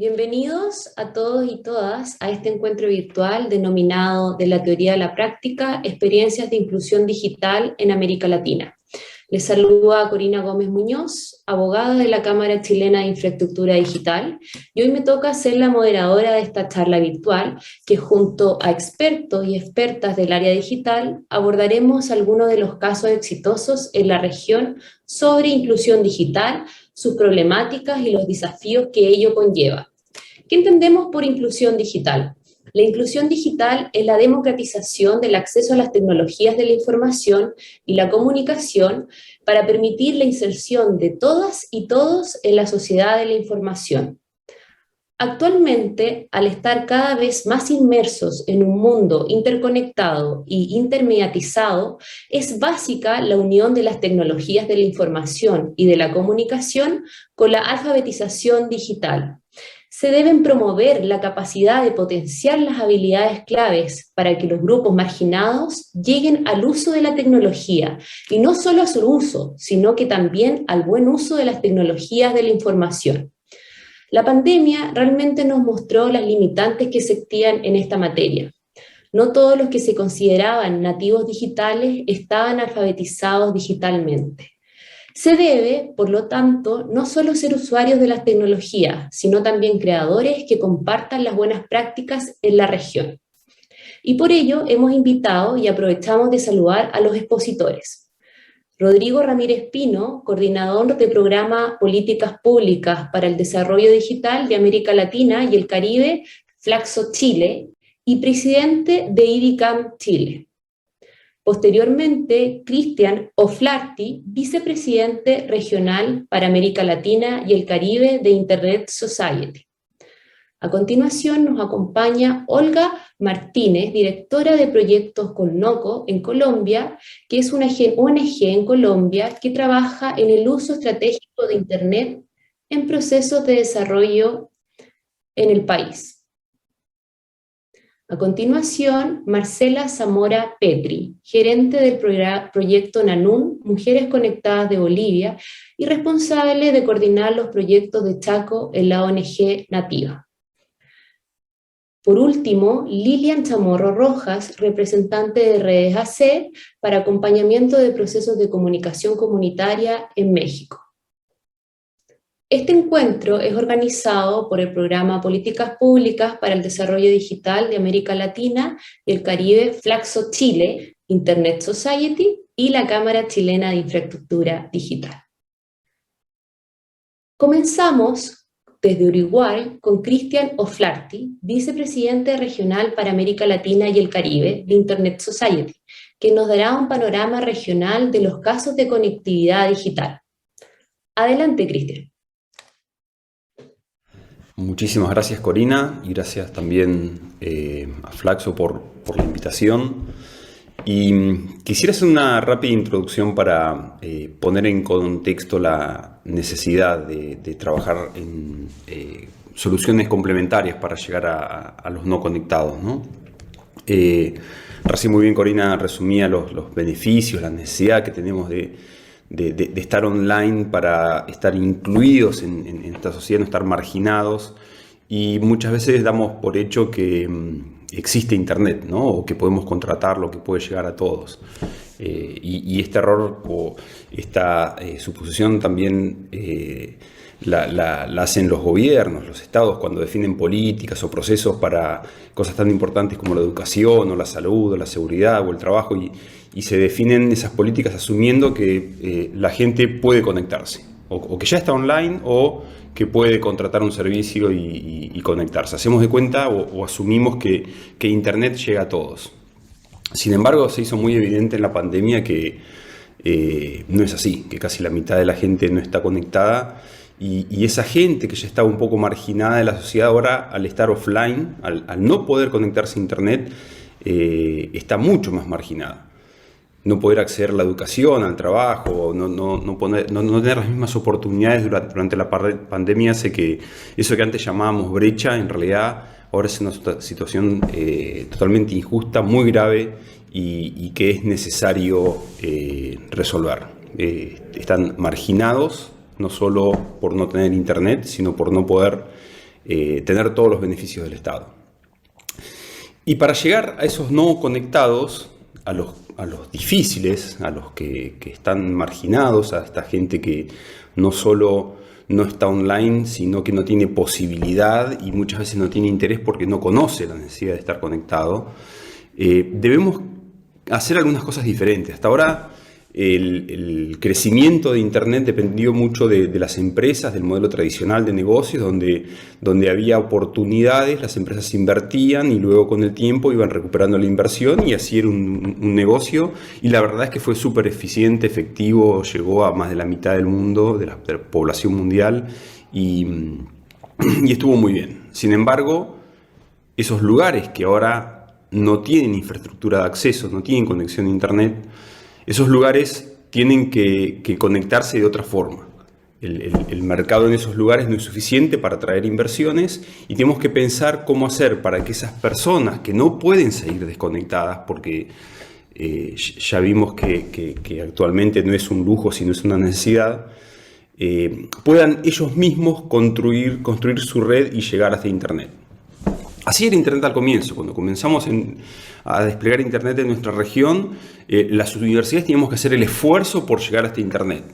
Bienvenidos a todos y todas a este encuentro virtual denominado De la teoría a la práctica, experiencias de inclusión digital en América Latina. Les saluda Corina Gómez Muñoz, abogada de la Cámara Chilena de Infraestructura Digital, y hoy me toca ser la moderadora de esta charla virtual, que junto a expertos y expertas del área digital abordaremos algunos de los casos exitosos en la región sobre inclusión digital, sus problemáticas y los desafíos que ello conlleva. ¿Qué entendemos por inclusión digital? La inclusión digital es la democratización del acceso a las tecnologías de la información y la comunicación para permitir la inserción de todas y todos en la sociedad de la información. Actualmente, al estar cada vez más inmersos en un mundo interconectado y intermediatizado, es básica la unión de las tecnologías de la información y de la comunicación con la alfabetización digital. Se deben promover la capacidad de potenciar las habilidades claves para que los grupos marginados lleguen al uso de la tecnología, y no solo a su uso, sino que también al buen uso de las tecnologías de la información. La pandemia realmente nos mostró las limitantes que existían en esta materia. No todos los que se consideraban nativos digitales estaban alfabetizados digitalmente. Se debe, por lo tanto, no solo ser usuarios de las tecnologías, sino también creadores que compartan las buenas prácticas en la región. Y por ello hemos invitado y aprovechamos de saludar a los expositores. Rodrigo Ramírez Pino, coordinador de programa Políticas Públicas para el Desarrollo Digital de América Latina y el Caribe, Flaxo Chile, y presidente de IDICAM Chile. Posteriormente, Cristian O'Flaherty, vicepresidente regional para América Latina y el Caribe de Internet Society. A continuación nos acompaña Olga Martínez, directora de proyectos Colnoco en Colombia, que es una ONG en Colombia que trabaja en el uso estratégico de Internet en procesos de desarrollo en el país. A continuación, Marcela Zamora Petri, gerente del proyecto NANUN, Mujeres Conectadas de Bolivia, y responsable de coordinar los proyectos de Chaco en la ONG Nativa. Por último, Lilian Chamorro Rojas, representante de Redes AC para acompañamiento de procesos de comunicación comunitaria en México. Este encuentro es organizado por el programa Políticas Públicas para el Desarrollo Digital de América Latina y el Caribe, Flaxo Chile, Internet Society y la Cámara Chilena de Infraestructura Digital. Comenzamos desde Uruguay con Cristian O'Flaherty, vicepresidente regional para América Latina y el Caribe de Internet Society, que nos dará un panorama regional de los casos de conectividad digital. Adelante, Cristian. Muchísimas gracias, Corina, y gracias también a Flaxo por la invitación. Y quisiera hacer una rápida introducción para poner en contexto la necesidad de trabajar en soluciones complementarias para llegar a los no conectados, ¿no? Recién muy bien Corina resumía los beneficios, la necesidad que tenemos de estar online para estar incluidos en esta sociedad, no estar marginados, y muchas veces damos por hecho que existe Internet, ¿no? O que podemos contratarlo, que puede llegar a todos. Y este error o esta suposición también la hacen los gobiernos, los estados, cuando definen políticas o procesos para cosas tan importantes como la educación o la salud o la seguridad o el trabajo, y se definen esas políticas asumiendo que la gente puede conectarse, o que ya está online, o que puede contratar un servicio y conectarse. Hacemos de cuenta o asumimos que Internet llega a todos. Sin embargo, se hizo muy evidente en la pandemia que no es así, que casi la mitad de la gente no está conectada, y esa gente que ya estaba un poco marginada de la sociedad ahora, al estar offline, al no poder conectarse a Internet, está mucho más marginada. No poder acceder a la educación, al trabajo, no tener las mismas oportunidades durante la pandemia hace que eso que antes llamábamos brecha, en realidad ahora es una situación totalmente injusta, muy grave, y que es necesario resolver. Están marginados, no solo por no tener Internet, sino por no poder tener todos los beneficios del Estado. Y para llegar a esos no conectados, a los difíciles, a los que están marginados, a esta gente que no solo no está online, sino que no tiene posibilidad y muchas veces no tiene interés porque no conoce la necesidad de estar conectado, debemos hacer algunas cosas diferentes. Hasta ahora el crecimiento de Internet dependió mucho de las empresas, del modelo tradicional de negocios, donde había oportunidades, las empresas invertían y luego con el tiempo iban recuperando la inversión y así era un negocio. Y la verdad es que fue súper eficiente, efectivo, llegó a más de la mitad del mundo, de la población mundial y estuvo muy bien. Sin embargo, esos lugares que ahora no tienen infraestructura de acceso, no tienen conexión a Internet, esos lugares tienen que conectarse de otra forma. El mercado en esos lugares no es suficiente para atraer inversiones y tenemos que pensar cómo hacer para que esas personas que no pueden seguir desconectadas, porque ya vimos que actualmente no es un lujo, sino es una necesidad, puedan ellos mismos construir su red y llegar hasta Internet. Así era Internet al comienzo. Cuando comenzamos a desplegar Internet en nuestra región, las universidades teníamos que hacer el esfuerzo por llegar hasta Internet.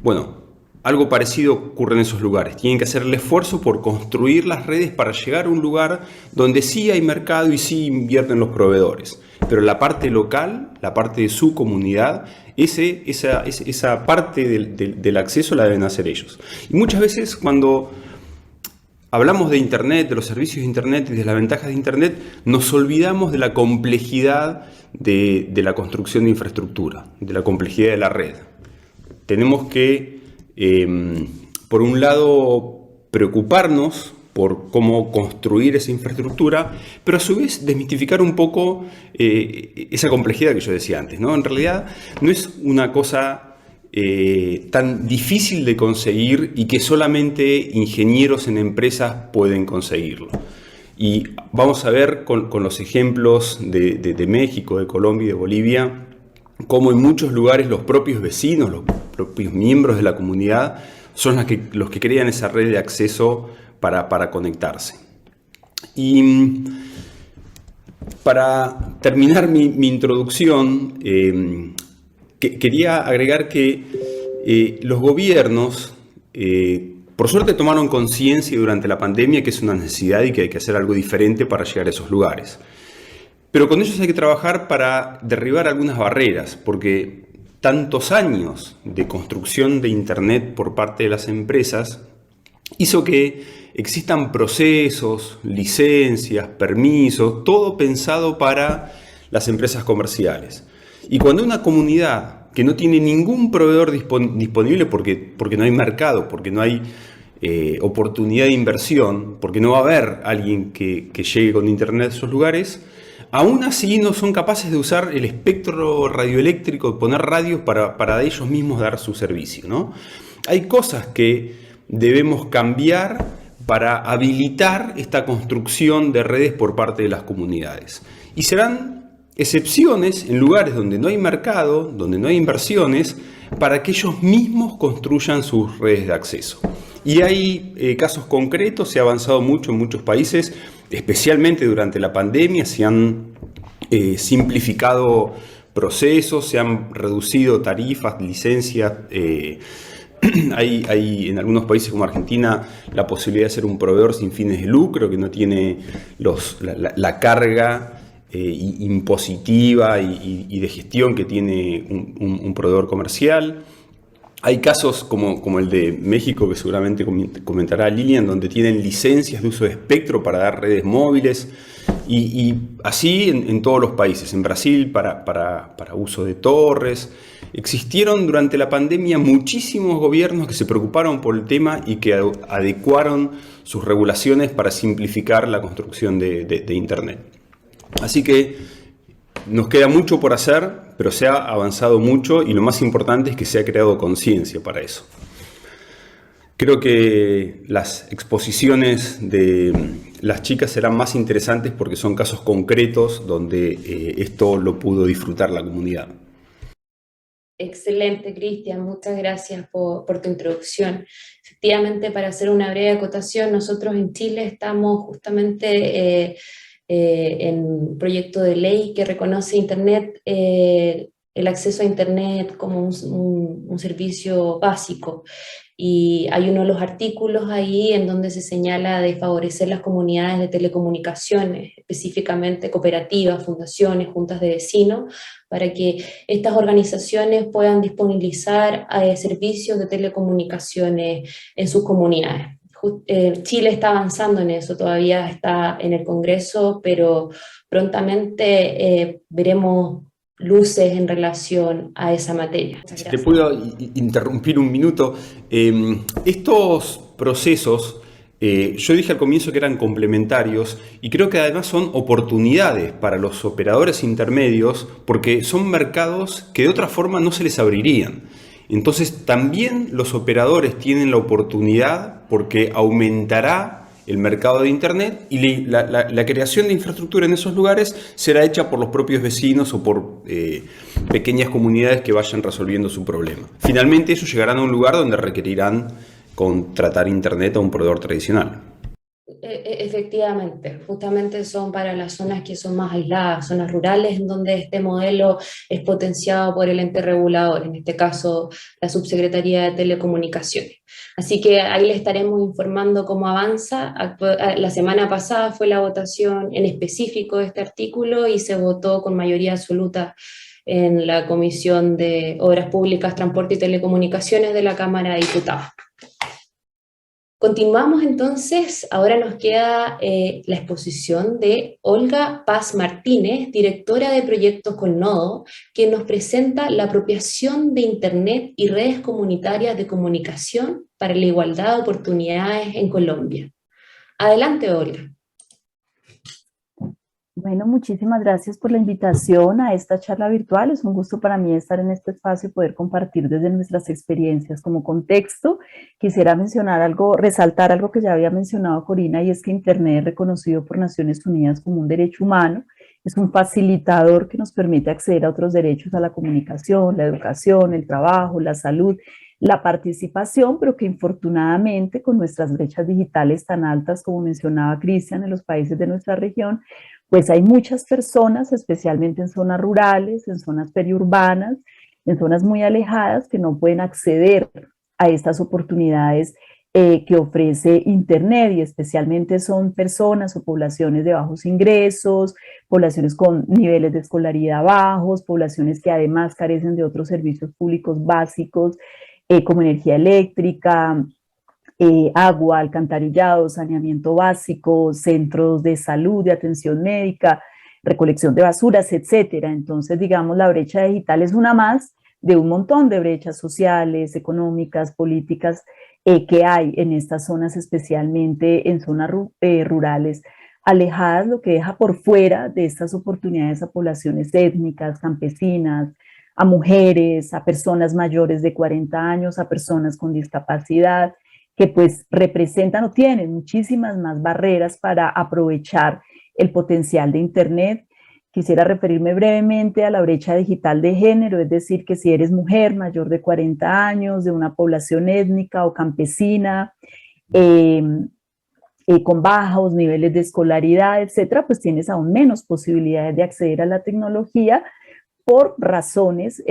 Bueno, algo parecido ocurre en esos lugares. Tienen que hacer el esfuerzo por construir las redes para llegar a un lugar donde sí hay mercado y sí invierten los proveedores. Pero la parte local, la parte de su comunidad, esa parte del acceso la deben hacer ellos. Y muchas veces cuando hablamos de Internet, de los servicios de Internet y de las ventajas de Internet, nos olvidamos de la complejidad de la construcción de infraestructura, de la complejidad de la red. Tenemos que, por un lado, preocuparnos por cómo construir esa infraestructura, pero a su vez desmitificar un poco esa complejidad que yo decía antes, ¿no? En realidad no es una cosa tan difícil de conseguir y que solamente ingenieros en empresas pueden conseguirlo. Y vamos a ver con los ejemplos de México, de Colombia y de Bolivia, cómo en muchos lugares los propios vecinos, los propios miembros de la comunidad son los que crean esa red de acceso para conectarse. Y para terminar mi introducción, quería agregar que los gobiernos, por suerte, tomaron conciencia durante la pandemia que es una necesidad y que hay que hacer algo diferente para llegar a esos lugares. Pero con ellos hay que trabajar para derribar algunas barreras, porque tantos años de construcción de Internet por parte de las empresas hizo que existan procesos, licencias, permisos, todo pensado para las empresas comerciales. Y cuando una comunidad que no tiene ningún proveedor disponible porque no hay mercado, porque no hay oportunidad de inversión, porque no va a haber alguien que llegue con Internet a esos lugares, aún así no son capaces de usar el espectro radioeléctrico, de poner radios para ellos mismos dar su servicio, ¿no? Hay cosas que debemos cambiar para habilitar esta construcción de redes por parte de las comunidades. Y serán excepciones en lugares donde no hay mercado, donde no hay inversiones, para que ellos mismos construyan sus redes de acceso. Y hay casos concretos, se ha avanzado mucho en muchos países, especialmente durante la pandemia, se han simplificado procesos, se han reducido tarifas, licencias. Hay en algunos países como Argentina la posibilidad de ser un proveedor sin fines de lucro que no tiene la carga impositiva y de gestión que tiene un proveedor comercial. Hay casos como el de México, que seguramente comentará Lilian, donde tienen licencias de uso de espectro para dar redes móviles y así en todos los países. En Brasil para uso de torres. Existieron durante la pandemia muchísimos gobiernos que se preocuparon por el tema y que adecuaron sus regulaciones para simplificar la construcción de Internet. Así que nos queda mucho por hacer, pero se ha avanzado mucho y lo más importante es que se ha creado conciencia para eso. Creo que las exposiciones de las chicas serán más interesantes porque son casos concretos donde esto lo pudo disfrutar la comunidad. Excelente, Cristian, muchas gracias por tu introducción. Efectivamente, para hacer una breve acotación, nosotros en Chile estamos justamente en un proyecto de ley que reconoce Internet, el acceso a Internet como un servicio básico. Y hay uno de los artículos ahí en donde se señala de favorecer las comunidades de telecomunicaciones, específicamente cooperativas, fundaciones, juntas de vecinos, para que estas organizaciones puedan disponibilizar servicios de telecomunicaciones en sus comunidades. Chile está avanzando en eso, todavía está en el Congreso, pero prontamente veremos luces en relación a esa materia. Muchas Si te gracias. puedo interrumpir un minuto, estos procesos, yo dije al comienzo que eran complementarios y creo que además son oportunidades para los operadores intermedios porque son mercados que de otra forma no se les abrirían. Entonces también los operadores tienen la oportunidad porque aumentará el mercado de Internet y la creación de infraestructura en esos lugares será hecha por los propios vecinos o por pequeñas comunidades que vayan resolviendo su problema. Finalmente ellos llegarán a un lugar donde requerirán contratar Internet a un proveedor tradicional. Efectivamente, justamente son para las zonas que son más aisladas, zonas rurales, en donde este modelo es potenciado por el ente regulador, en este caso la Subsecretaría de Telecomunicaciones. Así que ahí le estaremos informando cómo avanza. La semana pasada fue la votación en específico de este artículo y se votó con mayoría absoluta en la Comisión de Obras Públicas, Transporte y Telecomunicaciones de la Cámara de Diputados. Continuamos entonces, ahora nos queda la exposición de Olga Paz Martínez, directora de proyectos con Nodo, que nos presenta la apropiación de Internet y redes comunitarias de comunicación para la igualdad de oportunidades en Colombia. Adelante, Olga. Bueno, muchísimas gracias por la invitación a esta charla virtual. Es un gusto para mí estar en este espacio y poder compartir desde nuestras experiencias. Como contexto, quisiera mencionar algo, resaltar algo que ya había mencionado Corina, y es que Internet es reconocido por Naciones Unidas como un derecho humano. Es un facilitador que nos permite acceder a otros derechos, a la comunicación, la educación, el trabajo, la salud, la participación, pero que infortunadamente con nuestras brechas digitales tan altas, como mencionaba Cristian, en los países de nuestra región, pues hay muchas personas, especialmente en zonas rurales, en zonas periurbanas, en zonas muy alejadas, que no pueden acceder a estas oportunidades que ofrece Internet, y especialmente son personas o poblaciones de bajos ingresos, poblaciones con niveles de escolaridad bajos, poblaciones que además carecen de otros servicios públicos básicos como energía eléctrica, agua, alcantarillado, saneamiento básico, centros de salud, de atención médica, recolección de basuras, etcétera. Entonces, digamos, la brecha digital es una más de un montón de brechas sociales, económicas, políticas que hay en estas zonas, especialmente en zonas rurales alejadas, lo que deja por fuera de estas oportunidades a poblaciones étnicas, campesinas, a mujeres, a personas mayores de 40 años, a personas con discapacidad, que pues representan o tienen muchísimas más barreras para aprovechar el potencial de Internet. Quisiera referirme brevemente a la brecha digital de género, es decir, que si eres mujer mayor de 40 años, de una población étnica o campesina, con bajos niveles de escolaridad, etcétera, pues tienes aún menos posibilidades de acceder a la tecnología por razones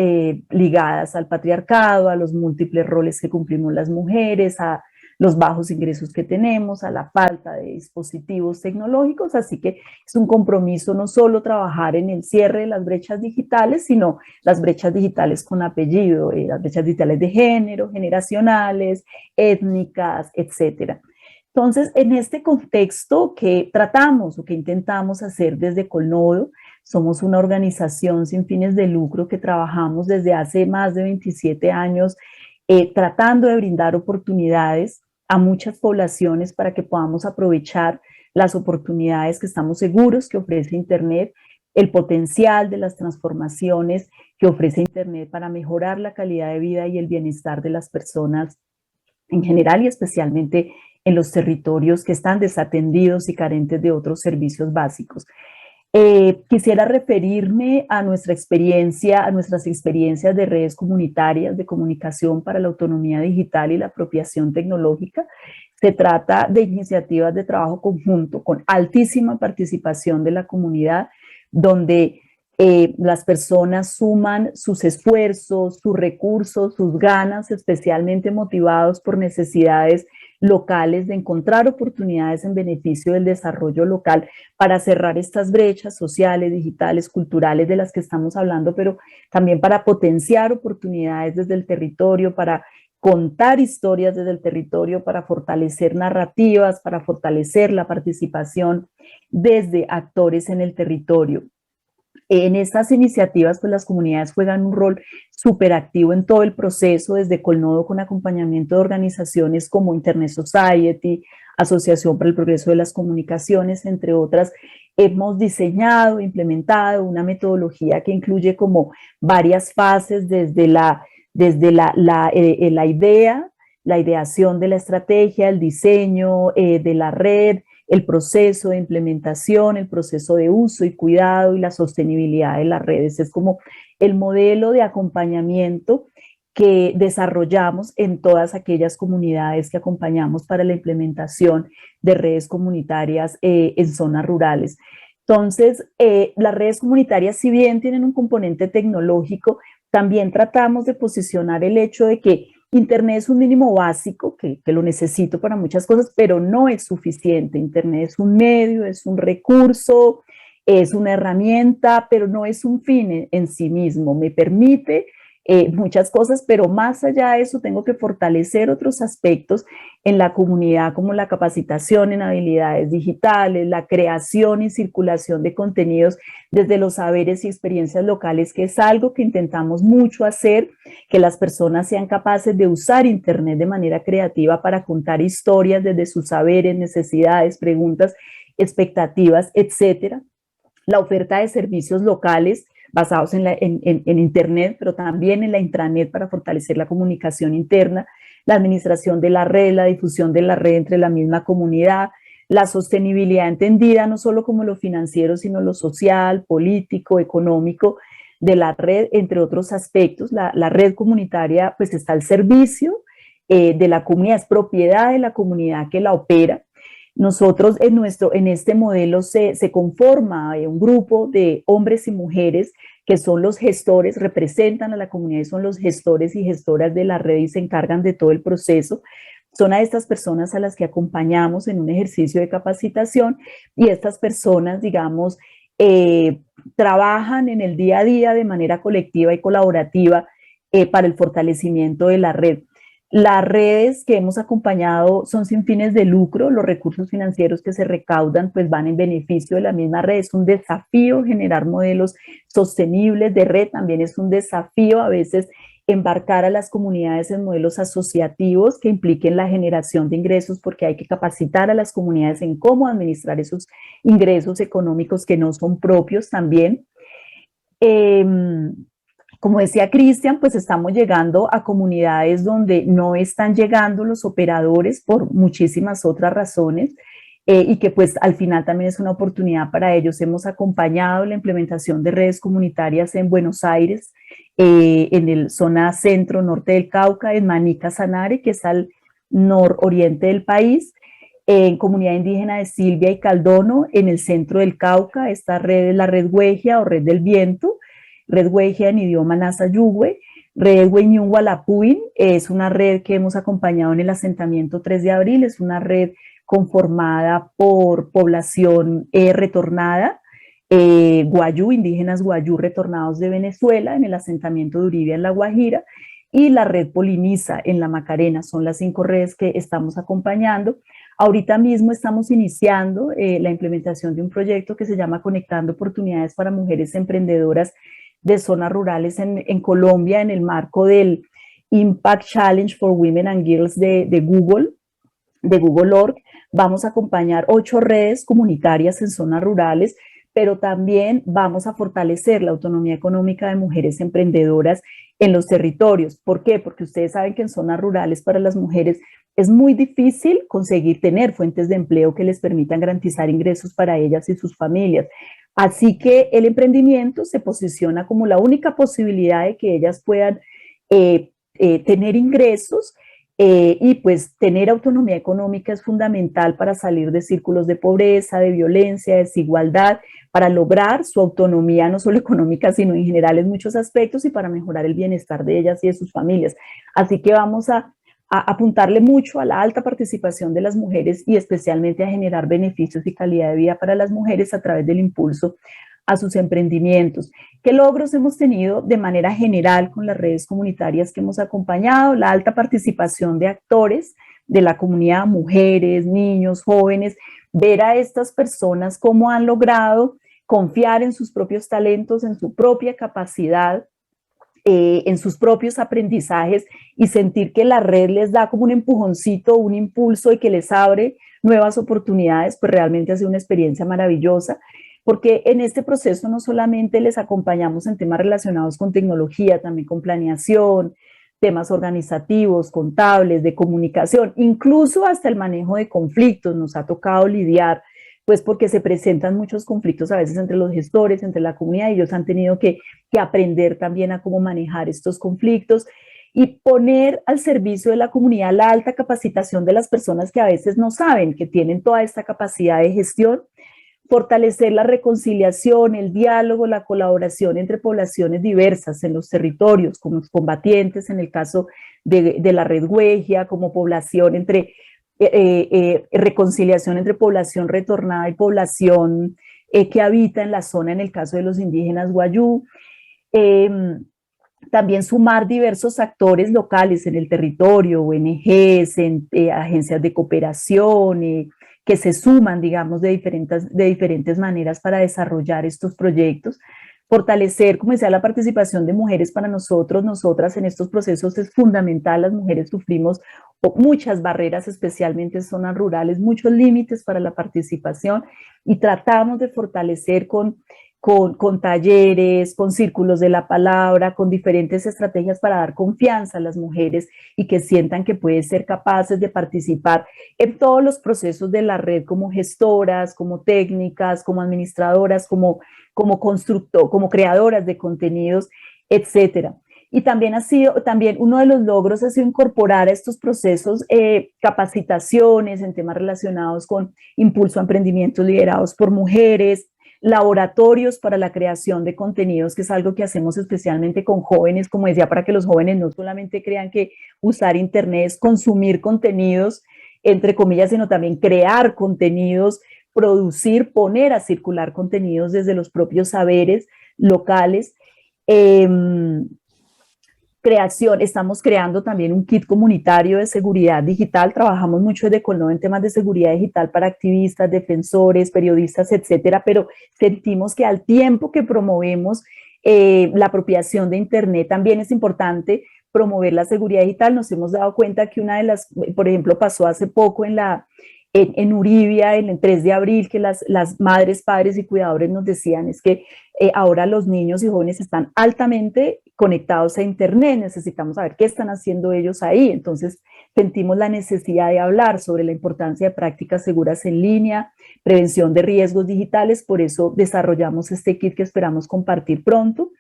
ligadas al patriarcado, a los múltiples roles que cumplimos las mujeres, a los bajos ingresos que tenemos, a la falta de dispositivos tecnológicos. Así que es un compromiso no solo trabajar en el cierre de las brechas digitales, sino las brechas digitales con apellido, las brechas digitales de género, generacionales, étnicas, etcétera. Entonces, en este contexto que tratamos o que intentamos hacer desde Colnodo, somos una organización sin fines de lucro que trabajamos desde hace más de 27 años tratando de brindar oportunidades a muchas poblaciones para que podamos aprovechar las oportunidades que estamos seguros que ofrece Internet, el potencial de las transformaciones que ofrece Internet para mejorar la calidad de vida y el bienestar de las personas en general y especialmente en los territorios que están desatendidos y carentes de otros servicios básicos. Quisiera referirme a nuestras experiencias de redes comunitarias de comunicación para la autonomía digital y la apropiación tecnológica. Se trata de iniciativas de trabajo conjunto con altísima participación de la comunidad, donde las personas suman sus esfuerzos, sus recursos, sus ganas, especialmente motivados por necesidades locales de encontrar oportunidades en beneficio del desarrollo local para cerrar estas brechas sociales, digitales, culturales de las que estamos hablando, pero también para potenciar oportunidades desde el territorio, para contar historias desde el territorio, para fortalecer narrativas, para fortalecer la participación desde actores en el territorio. En estas iniciativas, pues las comunidades juegan un rol súper activo en todo el proceso, desde Colnodo con acompañamiento de organizaciones como Internet Society, Asociación para el Progreso de las Comunicaciones, entre otras. Hemos diseñado, implementado una metodología que incluye como varias fases desde la idea, la ideación de la estrategia, el diseño de la red, el proceso de implementación, el proceso de uso y cuidado y la sostenibilidad de las redes. Es como el modelo de acompañamiento que desarrollamos en todas aquellas comunidades que acompañamos para la implementación de redes comunitarias en zonas rurales. Entonces, las redes comunitarias, si bien tienen un componente tecnológico, también tratamos de posicionar el hecho de que Internet es un mínimo básico, que lo necesito para muchas cosas, pero no es suficiente. Internet es un medio, es un recurso, es una herramienta, pero no es un fin en sí mismo. Me permite muchas cosas, pero más allá de eso tengo que fortalecer otros aspectos en la comunidad, como la capacitación en habilidades digitales, la creación y circulación de contenidos desde los saberes y experiencias locales, que es algo que intentamos mucho hacer, que las personas sean capaces de usar Internet de manera creativa para contar historias desde sus saberes, necesidades, preguntas, expectativas, etcétera. La oferta de servicios locales basados en Internet, pero también en la intranet para fortalecer la comunicación interna, la administración de la red, la difusión de la red entre la misma comunidad, la sostenibilidad entendida no solo como lo financiero, sino lo social, político, económico de la red, entre otros aspectos. La red comunitaria pues está al servicio de la comunidad, es propiedad de la comunidad que la opera. Nosotros en este modelo se conforma un grupo de hombres y mujeres que son los gestores, representan a la comunidad y son los gestores y gestoras de la red y se encargan de todo el proceso. Son a estas personas a las que acompañamos en un ejercicio de capacitación y estas personas, digamos, trabajan en el día a día de manera colectiva y colaborativa para el fortalecimiento de la red. Las redes que hemos acompañado son sin fines de lucro, los recursos financieros que se recaudan pues van en beneficio de la misma red. Es un desafío generar modelos sostenibles de red, también es un desafío a veces embarcar a las comunidades en modelos asociativos que impliquen la generación de ingresos, porque hay que capacitar a las comunidades en cómo administrar esos ingresos económicos que no son propios también. Como decía Cristian, pues estamos llegando a comunidades donde no están llegando los operadores por muchísimas otras razones y que pues al final también es una oportunidad para ellos. Hemos acompañado la implementación de redes comunitarias en Buenos Aires, en el zona centro-norte del Cauca, en Manica Sanare, que es al nororiente del país, en comunidad indígena de Silvia y Caldono, en el centro del Cauca. Esta red es la red Huegia o red del viento, red Huegia en idioma Nasa Yugüe. Red Hueñún-Gualapuin es una red que hemos acompañado en el asentamiento 3 de abril, es una red conformada por población retornada, guayú, indígenas guayú retornados de Venezuela, en el asentamiento de Uribia en La Guajira, y la red Poliniza en La Macarena. Son las 5 redes que estamos acompañando. Ahorita mismo estamos iniciando la implementación de un proyecto que se llama Conectando Oportunidades para Mujeres Emprendedoras de Zonas Rurales en Colombia, en el marco del Impact Challenge for Women and Girls de Google.org. Vamos a acompañar 8 redes comunitarias en zonas rurales, pero también vamos a fortalecer la autonomía económica de mujeres emprendedoras en los territorios. ¿Por qué? Porque ustedes saben que en zonas rurales para las mujeres es muy difícil conseguir tener fuentes de empleo que les permitan garantizar ingresos para ellas y sus familias. Así que el emprendimiento se posiciona como la única posibilidad de que ellas puedan tener ingresos y pues tener autonomía económica es fundamental para salir de círculos de pobreza, de violencia, de desigualdad, para lograr su autonomía no solo económica, sino en general en muchos aspectos y para mejorar el bienestar de ellas y de sus familias. Así que vamos a apuntarle mucho a la alta participación de las mujeres y especialmente a generar beneficios y calidad de vida para las mujeres a través del impulso a sus emprendimientos. ¿Qué logros hemos tenido de manera general con las redes comunitarias que hemos acompañado? La alta participación de actores de la comunidad, mujeres, niños, jóvenes, ver a estas personas cómo han logrado confiar en sus propios talentos, en su propia capacidad, en sus propios aprendizajes y sentir que la red les da como un empujoncito, un impulso y que les abre nuevas oportunidades, pues realmente ha sido una experiencia maravillosa, porque en este proceso no solamente les acompañamos en temas relacionados con tecnología, también con planeación, temas organizativos, contables, de comunicación, incluso hasta el manejo de conflictos nos ha tocado lidiar, pues porque se presentan muchos conflictos a veces entre los gestores, entre la comunidad, y ellos han tenido que aprender también a cómo manejar estos conflictos y poner al servicio de la comunidad la alta capacitación de las personas que a veces no saben que tienen toda esta capacidad de gestión, fortalecer la reconciliación, el diálogo, la colaboración entre poblaciones diversas en los territorios, como combatientes en el caso de la red Huegia, como población entre reconciliación entre población retornada y población que habita en la zona, en el caso de los indígenas Wayuu. También sumar diversos actores locales en el territorio, ONGs, agencias de cooperación, que se suman, digamos, de diferentes maneras para desarrollar estos proyectos. Fortalecer, como decía, la participación de mujeres para nosotros, nosotras en estos procesos es fundamental. Las mujeres sufrimos muchas barreras, especialmente en zonas rurales, muchos límites para la participación y tratamos de fortalecer con talleres, con círculos de la palabra, con diferentes estrategias para dar confianza a las mujeres y que sientan que pueden ser capaces de participar en todos los procesos de la red como gestoras, como técnicas, como administradoras, como creadoras de contenidos, etcétera. Y también uno de los logros ha sido incorporar a estos procesos capacitaciones en temas relacionados con impulso a emprendimientos liderados por mujeres, laboratorios para la creación de contenidos, que es algo que hacemos especialmente con jóvenes, como decía, para que los jóvenes no solamente crean que usar internet es consumir contenidos, entre comillas, sino también crear contenidos, producir, poner a circular contenidos desde los propios saberes locales. Estamos creando también un kit comunitario de seguridad digital, trabajamos mucho desde Colnov en temas de seguridad digital para activistas, defensores, periodistas, etcétera, pero sentimos que al tiempo que promovemos la apropiación de internet, también es importante promover la seguridad digital. Nos hemos dado cuenta que una de las, por ejemplo, pasó hace poco en Uribia, en el 3 de abril, que las madres, padres y cuidadores nos decían es que ahora los niños y jóvenes están altamente conectados a internet, necesitamos saber qué están haciendo ellos ahí. Entonces sentimos la necesidad de hablar sobre la importancia de prácticas seguras en línea, prevención de riesgos digitales, por eso desarrollamos este kit que esperamos compartir pronto.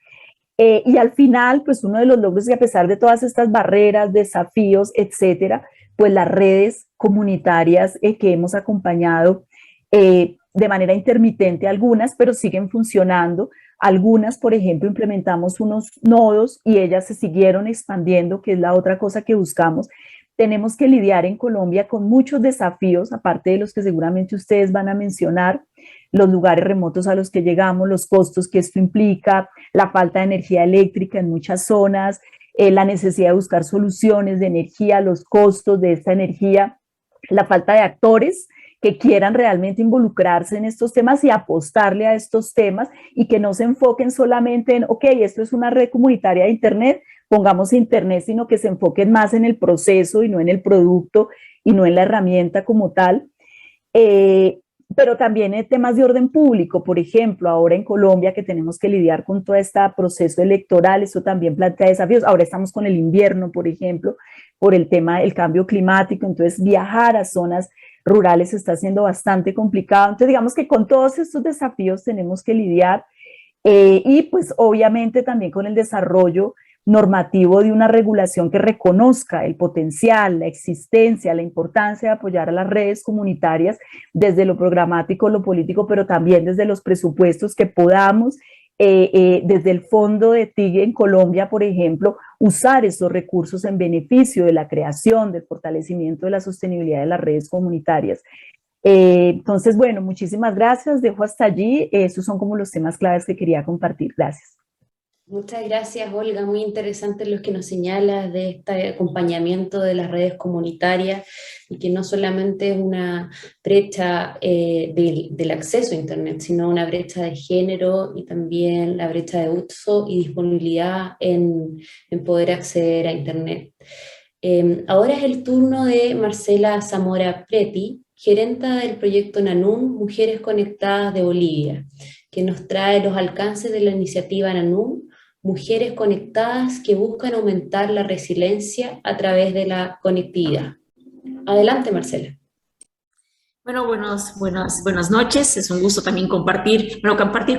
Y al final, pues uno de los logros es que a pesar de todas estas barreras, desafíos, etcétera, pues las redes comunitarias que hemos acompañado de manera intermitente algunas, pero siguen funcionando. Algunas, por ejemplo, implementamos unos nodos y ellas se siguieron expandiendo, que es la otra cosa que buscamos. Tenemos que lidiar en Colombia con muchos desafíos, aparte de los que seguramente ustedes van a mencionar, los lugares remotos a los que llegamos, los costos que esto implica, la falta de energía eléctrica en muchas zonas, la necesidad de buscar soluciones de energía, los costos de esta energía, la falta de actores que quieran realmente involucrarse en estos temas y apostarle a estos temas y que no se enfoquen solamente en, ok, esto es una red comunitaria de internet, pongamos internet, sino que se enfoquen más en el proceso y no en el producto y no en la herramienta como tal. Pero también en temas de orden público, por ejemplo, ahora en Colombia que tenemos que lidiar con todo este proceso electoral, eso también plantea desafíos. Ahora estamos con el invierno, por ejemplo, por el tema del cambio climático, entonces viajar a zonas rurales está siendo bastante complicado. Entonces, digamos que con todos estos desafíos tenemos que lidiar y pues obviamente también con el desarrollo normativo de una regulación que reconozca el potencial, la existencia, la importancia de apoyar a las redes comunitarias desde lo programático, lo político, pero también desde los presupuestos que podamos, desde el fondo de TIC en Colombia, por ejemplo, usar estos recursos en beneficio de la creación, del fortalecimiento de la sostenibilidad de las redes comunitarias. Entonces, bueno, muchísimas gracias, dejo hasta allí, esos son como los temas claves que quería compartir, gracias. Muchas gracias, Olga. Muy interesante lo que nos señalas de este acompañamiento de las redes comunitarias y que no solamente es una brecha del acceso a Internet, sino una brecha de género y también la brecha de uso y disponibilidad en poder acceder a Internet. Ahora es el turno de Marcela Zamora Preti, gerenta del proyecto NANUM, Mujeres Conectadas de Bolivia, que nos trae los alcances de la iniciativa NANUM, Mujeres Conectadas que buscan aumentar la resiliencia a través de la conectividad. Adelante, Marcela. Bueno, buenas noches. Es un gusto también compartir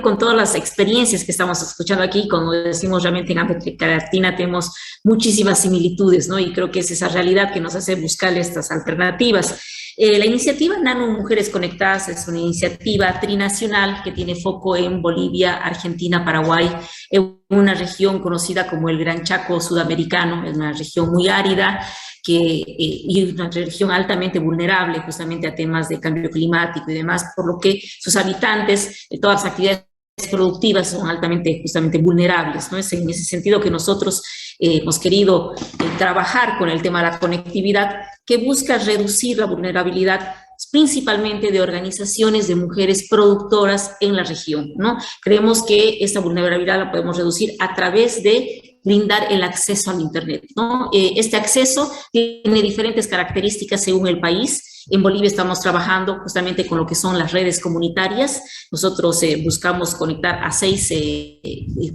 con todas las experiencias que estamos escuchando aquí. Como decimos, realmente en América Latina tenemos muchísimas similitudes, ¿no? Y creo que es esa realidad que nos hace buscar estas alternativas. La iniciativa NANUM Mujeres Conectadas es una iniciativa trinacional que tiene foco en Bolivia, Argentina, Paraguay, en una región conocida como el Gran Chaco Sudamericano. Es una región muy árida y una región altamente vulnerable justamente a temas de cambio climático y demás, por lo que sus habitantes, todas las actividades productivas son altamente justamente vulnerables, ¿no? Es en ese sentido que nosotros hemos querido trabajar con el tema de la conectividad, que busca reducir la vulnerabilidad principalmente de organizaciones de mujeres productoras en la región, ¿no? Creemos que esta vulnerabilidad la podemos reducir a través de brindar el acceso al Internet, ¿no? Este acceso tiene diferentes características según el país. En Bolivia estamos trabajando justamente con lo que son las redes comunitarias. Nosotros buscamos conectar a 6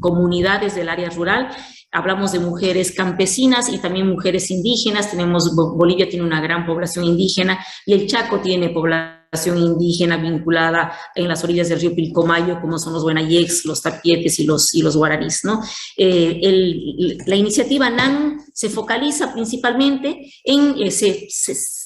comunidades del área rural. Hablamos de mujeres campesinas y también mujeres indígenas. Bolivia tiene una gran población indígena y el Chaco tiene población indígena vinculada en las orillas del río Pilcomayo, como son los Guanayecs, los Tapietes y los guaraníes, ¿no? La iniciativa NANUM se focaliza principalmente en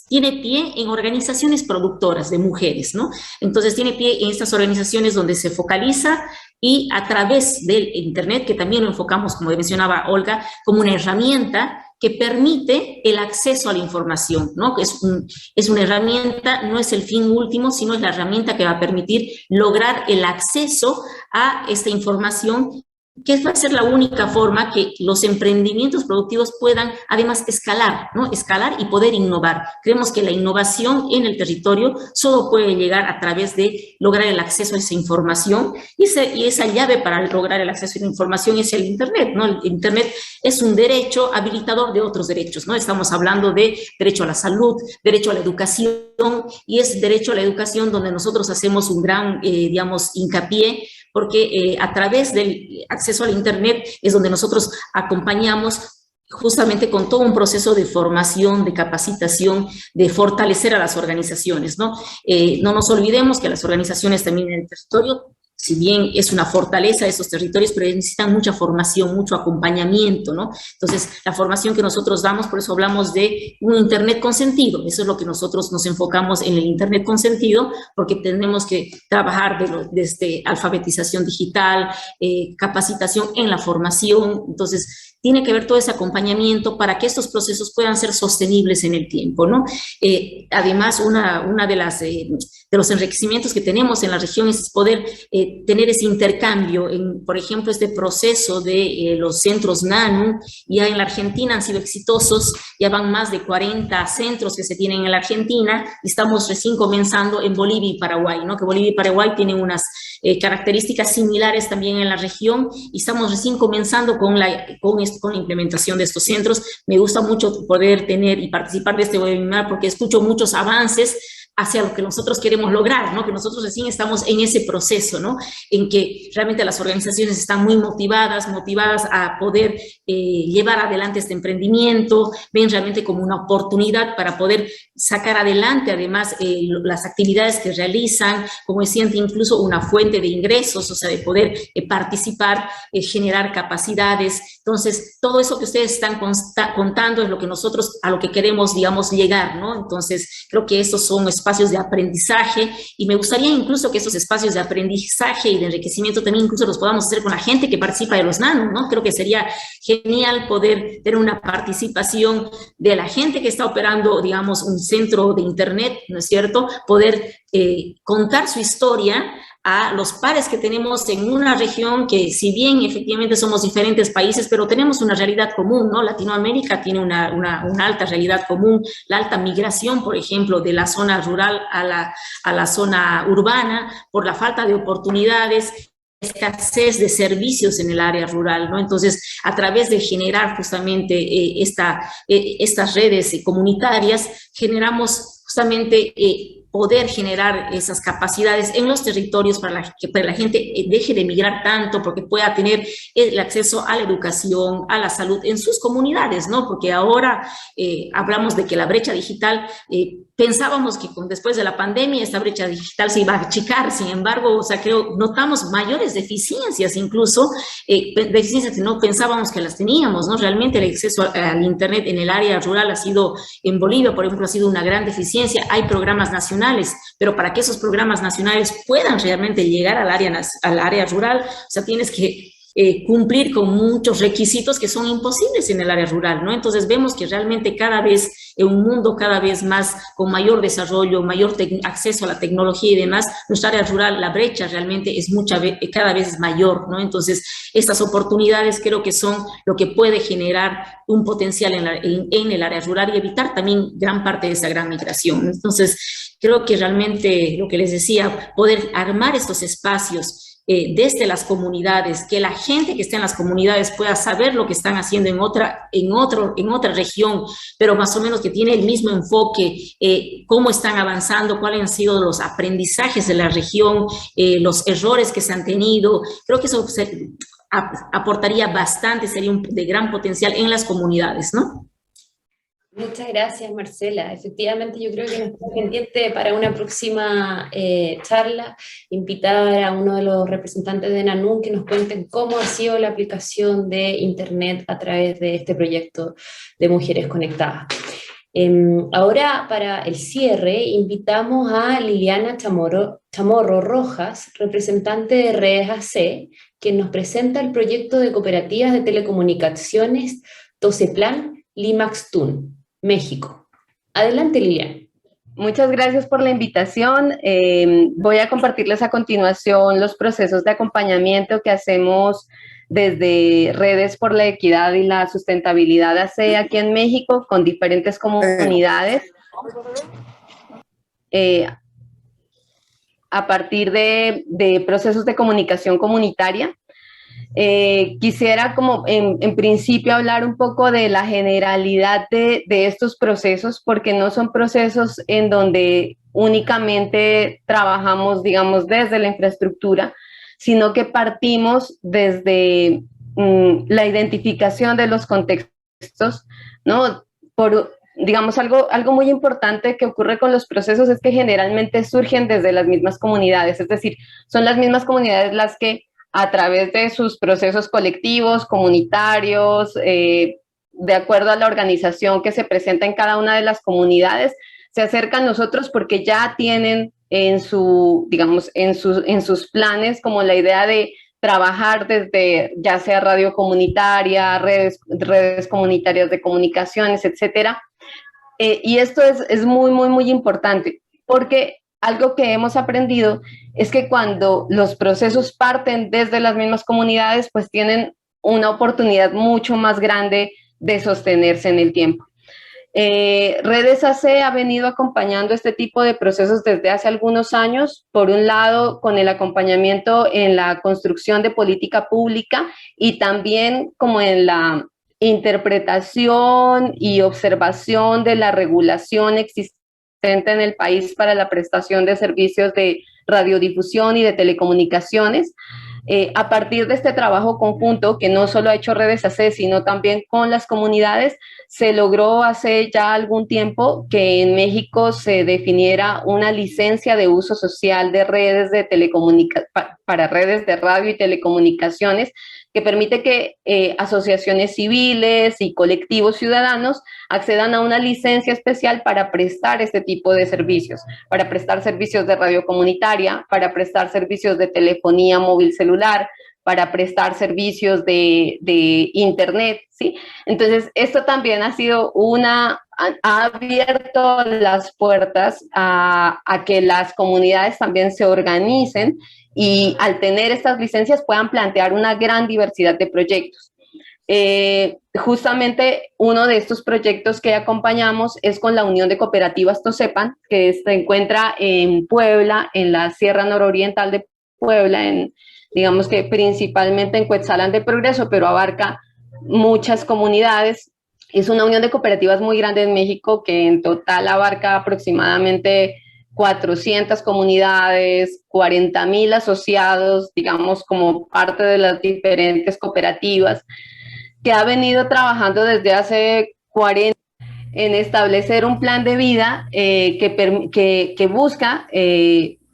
tiene pie en organizaciones productoras de mujeres, ¿no? Entonces tiene pie en estas organizaciones donde se focaliza y a través del Internet, que también lo enfocamos, como mencionaba Olga, como una herramienta que permite el acceso a la información, ¿no? Es una herramienta, no es el fin último, sino es la herramienta que va a permitir lograr el acceso a esta información, que va a ser la única forma que los emprendimientos productivos puedan además escalar, ¿no? Escalar y poder innovar. Creemos que la innovación en el territorio solo puede llegar a través de lograr el acceso a esa información y esa llave para lograr el acceso a la información es el Internet, ¿no? El Internet es un derecho habilitador de otros derechos, ¿no? Estamos hablando de derecho a la salud, derecho a la educación, y es derecho a la educación donde nosotros hacemos un gran, hincapié, porque a través del acceso al Internet es donde nosotros acompañamos justamente con todo un proceso de formación, de capacitación, de fortalecer a las organizaciones, ¿no? No nos olvidemos que las organizaciones también en el territorio, si bien es una fortaleza de esos territorios, pero necesitan mucha formación, mucho acompañamiento, ¿no? Entonces, la formación que nosotros damos, por eso hablamos de un Internet con sentido. Eso es lo que nosotros nos enfocamos en el Internet con sentido, porque tenemos que trabajar desde alfabetización digital, capacitación en la formación. Entonces, tiene que haber todo ese acompañamiento para que estos procesos puedan ser sostenibles en el tiempo, ¿no? Además, una de los enriquecimientos que tenemos en la región es poder tener ese intercambio, por ejemplo, este proceso de los centros NANUM. Ya en la Argentina han sido exitosos, ya van más de 40 centros que se tienen en la Argentina, y estamos recién comenzando en Bolivia y Paraguay, ¿no? Que Bolivia y Paraguay tienen unas características similares también en la región, y estamos recién comenzando con la implementación de estos centros. Me gusta mucho poder tener y participar de este webinar porque escucho muchos avances, hacia lo que nosotros queremos lograr, ¿no? Que nosotros recién estamos en ese proceso, ¿no? En que realmente las organizaciones están muy motivadas a poder llevar adelante este emprendimiento, ven realmente como una oportunidad para poder sacar adelante además las actividades que realizan, como decían, incluso una fuente de ingresos, o sea, de poder participar, generar capacidades. Entonces, todo eso que ustedes están contando es lo que nosotros, a lo que queremos, digamos, llegar, ¿no? Entonces, creo que estos son espacios de aprendizaje y me gustaría incluso que esos espacios de aprendizaje y de enriquecimiento también incluso los podamos hacer con la gente que participa de los nanos, ¿no? Creo que sería genial poder tener una participación de la gente que está operando, digamos, un centro de internet, ¿no es cierto? Poder contar su historia a los pares que tenemos en una región que, si bien efectivamente somos diferentes países, pero tenemos una realidad común, ¿no? Latinoamérica tiene una alta realidad común, la alta migración, por ejemplo, de la zona rural a la zona urbana, por la falta de oportunidades, escasez de servicios en el área rural, ¿no? Entonces, a través de generar justamente estas redes comunitarias, generamos justamente poder generar esas capacidades en los territorios para que la gente deje de migrar tanto, porque pueda tener el acceso a la educación, a la salud en sus comunidades, ¿no? Porque ahora hablamos de que la brecha digital, pensábamos que después de la pandemia esta brecha digital se iba a achicar, sin embargo, o sea, notamos mayores deficiencias, incluso deficiencias que no pensábamos que las teníamos, ¿no? Realmente el acceso al internet en el área rural ha sido, en Bolivia, por ejemplo, ha sido una gran deficiencia. Hay programas nacionales, pero para que esos programas nacionales puedan realmente llegar al área rural, o sea, tienes que cumplir con muchos requisitos que son imposibles en el área rural, ¿no? Entonces vemos que realmente cada vez, en un mundo cada vez más con mayor desarrollo, mayor acceso a la tecnología y demás, nuestra área rural, la brecha realmente es cada vez mayor, ¿no? Entonces, estas oportunidades creo que son lo que puede generar un potencial en el área rural y evitar también gran parte de esa gran migración. Entonces, creo que realmente, lo que les decía, poder armar estos espacios desde las comunidades, que la gente que está en las comunidades pueda saber lo que están haciendo en otra región, pero más o menos que tiene el mismo enfoque, cómo están avanzando, cuáles han sido los aprendizajes de la región, los errores que se han tenido. Creo que eso aportaría bastante, sería de gran potencial en las comunidades, ¿no? Muchas gracias, Marcela. Efectivamente, yo creo que nos está pendiente para una próxima charla invitar a uno de los representantes de NANUN que nos cuenten cómo ha sido la aplicación de Internet a través de este proyecto de Mujeres Conectadas. Ahora, para el cierre, invitamos a Liliana Chamorro Rojas, representante de Redes AC, quien nos presenta el proyecto de cooperativas de telecomunicaciones Toceplan Limaxtun, México. Adelante, Liliana. Muchas gracias por la invitación. Voy a compartirles a continuación los procesos de acompañamiento que hacemos desde Redes por la Equidad y la Sustentabilidad AC aquí en México con diferentes comunidades. A partir de procesos de comunicación comunitaria. Quisiera como en principio hablar un poco de la generalidad de estos procesos, porque no son procesos en donde únicamente trabajamos, digamos, desde la infraestructura, sino que partimos desde la identificación de los contextos, ¿no? Digamos, algo muy importante que ocurre con los procesos es que generalmente surgen desde las mismas comunidades, es decir, son las mismas comunidades las que a través de sus procesos colectivos, comunitarios, de acuerdo a la organización que se presenta en cada una de las comunidades, se acercan a nosotros porque ya tienen en sus planes como la idea de trabajar desde ya sea radio comunitaria, redes comunitarias de comunicaciones, etcétera. Y esto es muy, muy, muy importante porque algo que hemos aprendido es que cuando los procesos parten desde las mismas comunidades, pues tienen una oportunidad mucho más grande de sostenerse en el tiempo. Redes AC ha venido acompañando este tipo de procesos desde hace algunos años, por un lado con el acompañamiento en la construcción de política pública y también como en la interpretación y observación de la regulación existente existente en el país para la prestación de servicios de radiodifusión y de telecomunicaciones. A partir de este trabajo conjunto, que no solo ha hecho Redes AC, sino también con las comunidades, se logró hace ya algún tiempo que en México se definiera una licencia de uso social de redes de para redes de radio y telecomunicaciones, que permite que asociaciones civiles y colectivos ciudadanos accedan a una licencia especial para prestar este tipo de servicios, para prestar servicios de radio comunitaria, para prestar servicios de telefonía móvil celular, para prestar servicios de internet, ¿sí? Entonces, esto también ha sido ha abierto las puertas a que las comunidades también se organicen y al tener estas licencias puedan plantear una gran diversidad de proyectos. Justamente uno de estos proyectos que acompañamos es con la Unión de Cooperativas Tosepan, que se encuentra en Puebla, en la Sierra Nororiental de Puebla, digamos que principalmente en Cuetzalan de Progreso, pero abarca muchas comunidades. Es una unión de cooperativas muy grande en México que en total abarca aproximadamente 400 comunidades, 40,000 asociados, digamos, como parte de las diferentes cooperativas, que ha venido trabajando desde hace 40 en establecer un plan de vida que busca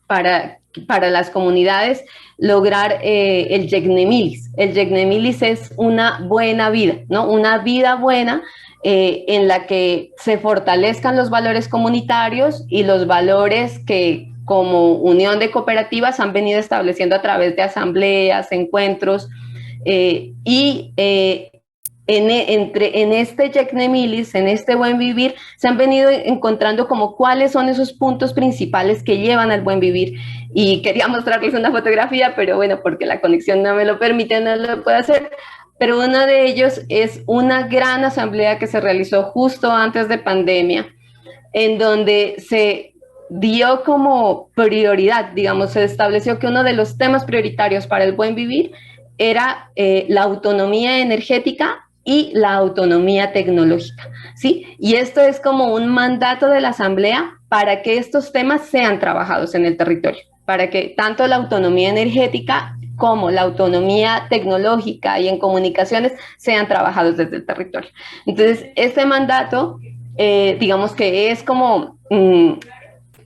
para las comunidades lograr el Yegnemilis. El Yegnemilis es una buena vida, ¿no? Una vida buena en la que se fortalezcan los valores comunitarios y los valores que como unión de cooperativas han venido estableciendo a través de asambleas, encuentros en este Yegnemilis, en este buen vivir, se han venido encontrando como cuáles son esos puntos principales que llevan al buen vivir. Y quería mostrarles una fotografía, pero bueno, porque la conexión no me lo permite, no lo puedo hacer. Pero uno de ellos es una gran asamblea que se realizó justo antes de pandemia, en donde se dio como prioridad, digamos, se estableció que uno de los temas prioritarios para el buen vivir era la autonomía energética y la autonomía tecnológica, ¿sí? Y esto es como un mandato de la Asamblea para que estos temas sean trabajados en el territorio, para que tanto la autonomía energética como la autonomía tecnológica y en comunicaciones sean trabajados desde el territorio. Entonces, este mandato, digamos que es como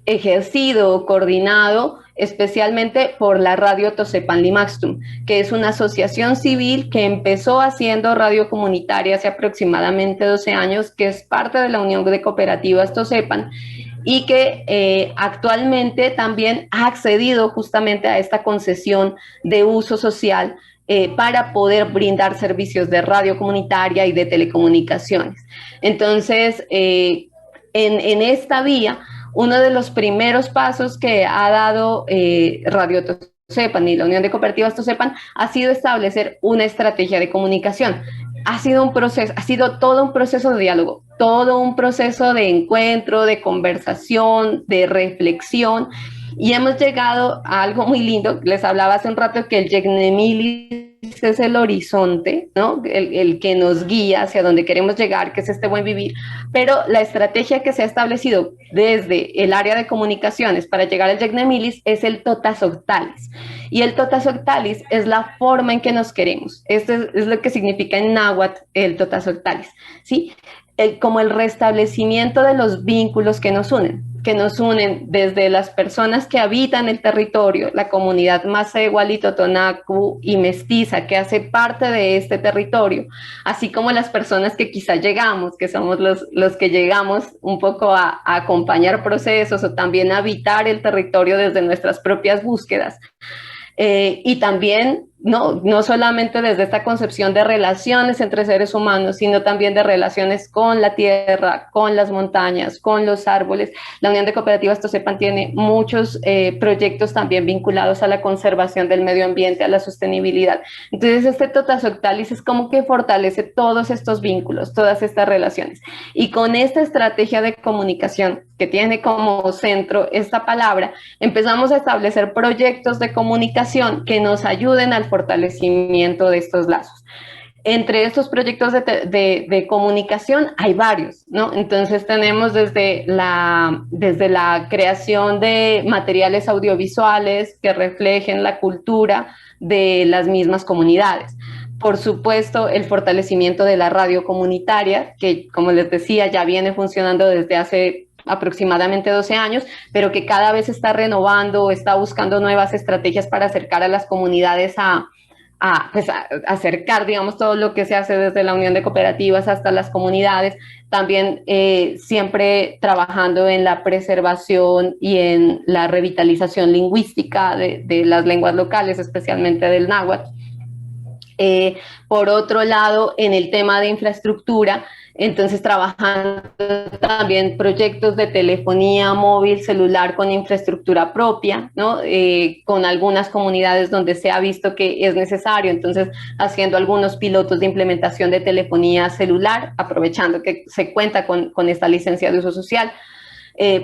ejercido, coordinado, especialmente por la Radio Tosepan Limaxtum, que es una asociación civil que empezó haciendo radio comunitaria hace aproximadamente 12 años, que es parte de la Unión de Cooperativas Tosepan, y que actualmente también ha accedido justamente a esta concesión de uso social para poder brindar servicios de radio comunitaria y de telecomunicaciones. Entonces, en esta vía, uno de los primeros pasos que ha dado Radio Tosepan y la Unión de Cooperativas Tosepan ha sido establecer una estrategia de comunicación. Ha sido todo un proceso de diálogo, todo un proceso de encuentro, de conversación, de reflexión, y hemos llegado a algo muy lindo. Les hablaba hace un rato que el Yegnemilis es el horizonte, ¿no? El que nos guía hacia donde queremos llegar, que es este buen vivir, pero la estrategia que se ha establecido desde el área de comunicaciones para llegar al Yegnemilis es el Totas Octalis, y el Totas Octalis es la forma en que nos queremos. Esto es lo que significa en náhuatl el Totas Octalis, ¿sí? Como el restablecimiento de los vínculos que nos unen desde las personas que habitan el territorio, la comunidad Macehuali, Totonacu y mestiza que hace parte de este territorio, así como las personas que quizá llegamos, que somos los que llegamos un poco a acompañar procesos o también a habitar el territorio desde nuestras propias búsquedas. Y también no solamente desde esta concepción de relaciones entre seres humanos, sino también de relaciones con la tierra, con las montañas, con los árboles. La Unión de Cooperativas Tosepan tiene muchos proyectos también vinculados a la conservación del medio ambiente, a la sostenibilidad. Entonces, este Totas Octalis es como que fortalece todos estos vínculos, todas estas relaciones. Y con esta estrategia de comunicación que tiene como centro esta palabra, empezamos a establecer proyectos de comunicación que nos ayuden al fortalecimiento de estos lazos. entre estos proyectos de comunicación hay varios, ¿no? Entonces tenemos desde la creación de materiales audiovisuales que reflejen la cultura de las mismas comunidades. Por supuesto, el fortalecimiento de la radio comunitaria, que como les decía, ya viene funcionando desde hace aproximadamente 12 años, pero que cada vez está renovando, está buscando nuevas estrategias para acercar a las comunidades pues acercar, digamos, todo lo que se hace desde la Unión de Cooperativas hasta las comunidades, también siempre trabajando en la preservación y en la revitalización lingüística de las lenguas locales, especialmente del náhuatl. Por otro lado, en el tema de infraestructura, entonces trabajando también proyectos de telefonía móvil celular con infraestructura propia, ¿no? Con algunas comunidades donde se ha visto que es necesario, entonces haciendo algunos pilotos de implementación de telefonía celular, aprovechando que se cuenta con esta licencia de uso social.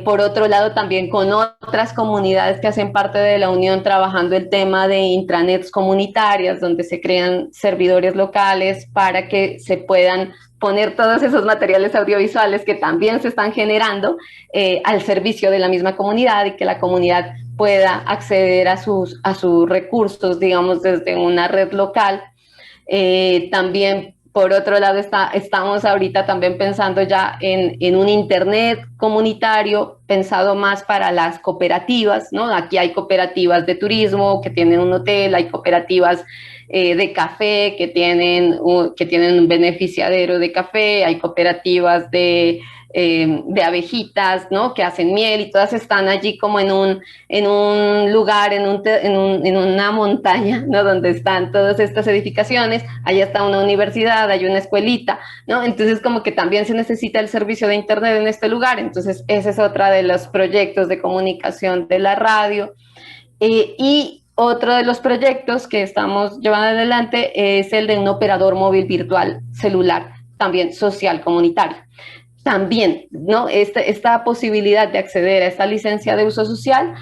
Por otro lado, también con otras comunidades que hacen parte de la Unión, trabajando el tema de intranets comunitarias, donde se crean servidores locales para que se puedan poner todos esos materiales audiovisuales que también se están generando al servicio de la misma comunidad y que la comunidad pueda acceder a sus recursos, digamos, desde una red local. También, por otro lado, estamos ahorita también pensando ya en un internet comunitario pensado más para las cooperativas, ¿no? Aquí hay cooperativas de turismo que tienen un hotel, hay cooperativas de café que tienen un beneficiadero de café, hay cooperativas de abejitas, ¿no? Que hacen miel y todas están allí como en un lugar, en una montaña, ¿no? Donde están todas estas edificaciones, allá está una universidad, hay una escuelita, ¿no? Entonces como que también se necesita el servicio de internet en este lugar, entonces ese es otra de los proyectos de comunicación de la radio. Y otro de los proyectos que estamos llevando adelante es el de un operador móvil virtual celular, también social comunitario. También, ¿no? Esta posibilidad de acceder a esta licencia de uso social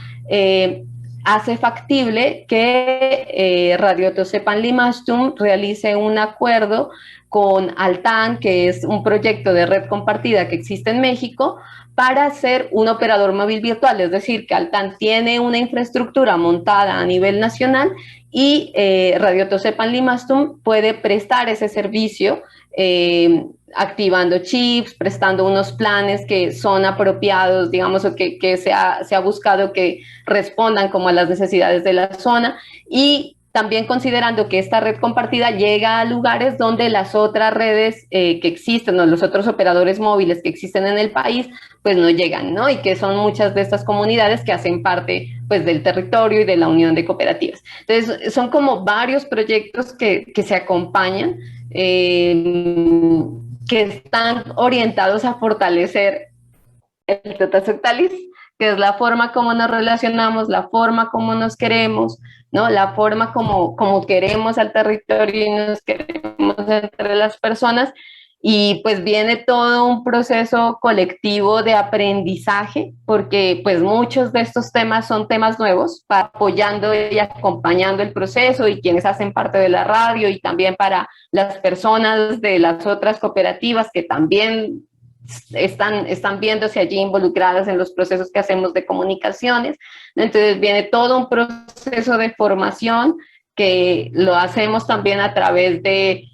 hace factible que Radio Tosepan Limastum realice un acuerdo con Altán, que es un proyecto de red compartida que existe en México, para ser un operador móvil virtual, es decir, que Altán tiene una infraestructura montada a nivel nacional y Radio Tosepan Limastum puede prestar ese servicio activando chips, prestando unos planes que son apropiados, digamos, o que se ha buscado que respondan como a las necesidades de la zona, y también considerando que esta red compartida llega a lugares donde las otras redes que existen, o los otros operadores móviles que existen en el país, pues no llegan, ¿no? Y que son muchas de estas comunidades que hacen parte, pues, del territorio y de la Unión de Cooperativas. Entonces, son como varios proyectos que se acompañan, que están orientados a fortalecer el Totasoctalis, que es la forma como nos relacionamos, la forma como nos queremos, ¿no? La forma como queremos al territorio y nos queremos entre las personas. Y pues viene todo un proceso colectivo de aprendizaje, porque pues muchos de estos temas son temas nuevos, apoyando y acompañando el proceso, y quienes hacen parte de la radio, y también para las personas de las otras cooperativas que también están viéndose allí involucradas en los procesos que hacemos de comunicaciones. Entonces viene todo un proceso de formación que lo hacemos también a través de